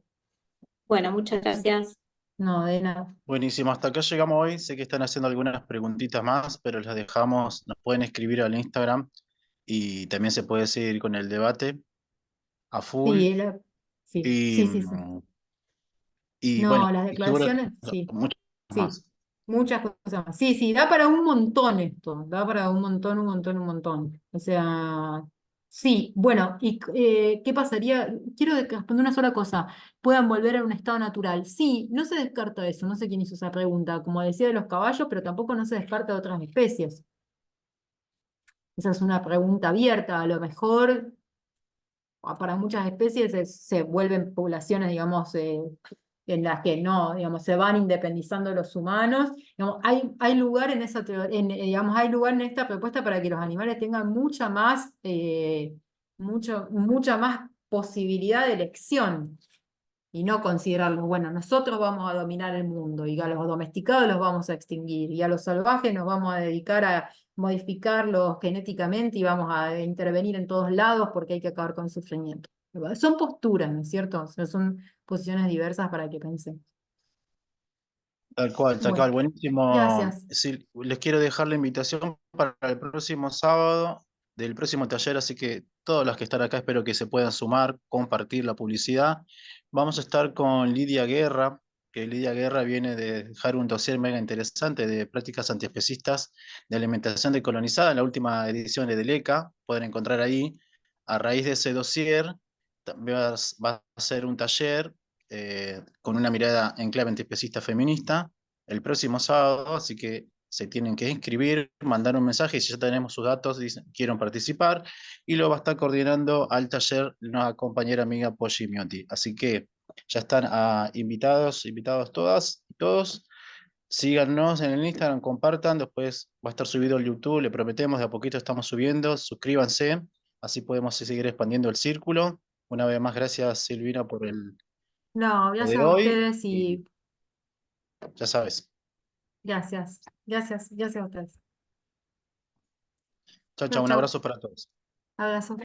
Bueno, muchas gracias. No, de nada. Buenísimo, hasta acá llegamos hoy. Sé que están haciendo algunas preguntitas más, pero las dejamos, nos pueden escribir al Instagram y también se puede seguir con el debate a full. Sí, sí, Y, sí, sí, sí. y bueno, No, las y seguro declaraciones, sí, muchas sí. más. Muchas cosas más. Sí, sí, da para un montón esto, da para un montón, un montón, un montón. O sea, sí, bueno, ¿y qué pasaría? Quiero responder una sola cosa. ¿Puedan volver a un estado natural? Sí, no se descarta eso, no sé quién hizo esa pregunta, como decía de los caballos, pero tampoco no se descarta de otras especies. Esa es una pregunta abierta, a lo mejor para muchas especies se vuelven poblaciones, digamos, en las que no, digamos, se van independizando los humanos. Digamos, hay lugar en esa digamos, hay lugar en esta propuesta para que los animales tengan mucha más posibilidad de elección, y no considerarlos, bueno, nosotros vamos a dominar el mundo y a los domesticados los vamos a extinguir y a los salvajes nos vamos a dedicar a modificarlos genéticamente y vamos a intervenir en todos lados porque hay que acabar con el sufrimiento. Son posturas, ¿no es cierto? O sea, son posiciones diversas para que pensemos. Tal Bueno, cual, buenísimo. gracias. Sí, les quiero dejar la invitación para el próximo sábado del próximo taller, así que todos los que están acá espero que se puedan sumar, compartir la publicidad. Vamos a estar con Lidia Guerra, que Lidia Guerra viene de dejar un dossier mega interesante de prácticas antiespecistas de alimentación decolonizada en la última edición de Deleca. Pueden encontrar ahí. A raíz de ese dossier, va a ser un taller con una mirada en clave antiespecista feminista el próximo sábado, así que se tienen que inscribir, mandar un mensaje y si ya tenemos sus datos, dicen quieren participar, y lo va a estar coordinando al taller una compañera amiga Poggi Miotti. Así que ya están invitados todas y todos. Síganos en el Instagram, compartan, después va a estar subido al YouTube, le prometemos, de a poquito estamos subiendo, suscríbanse, así podemos seguir expandiendo el círculo. Una vez más, gracias Silvina por No, lo de gracias a hoy ustedes y y ya sabes. gracias a ustedes. Chao, Chau, chao, un chau. abrazo para todos. Abrazo.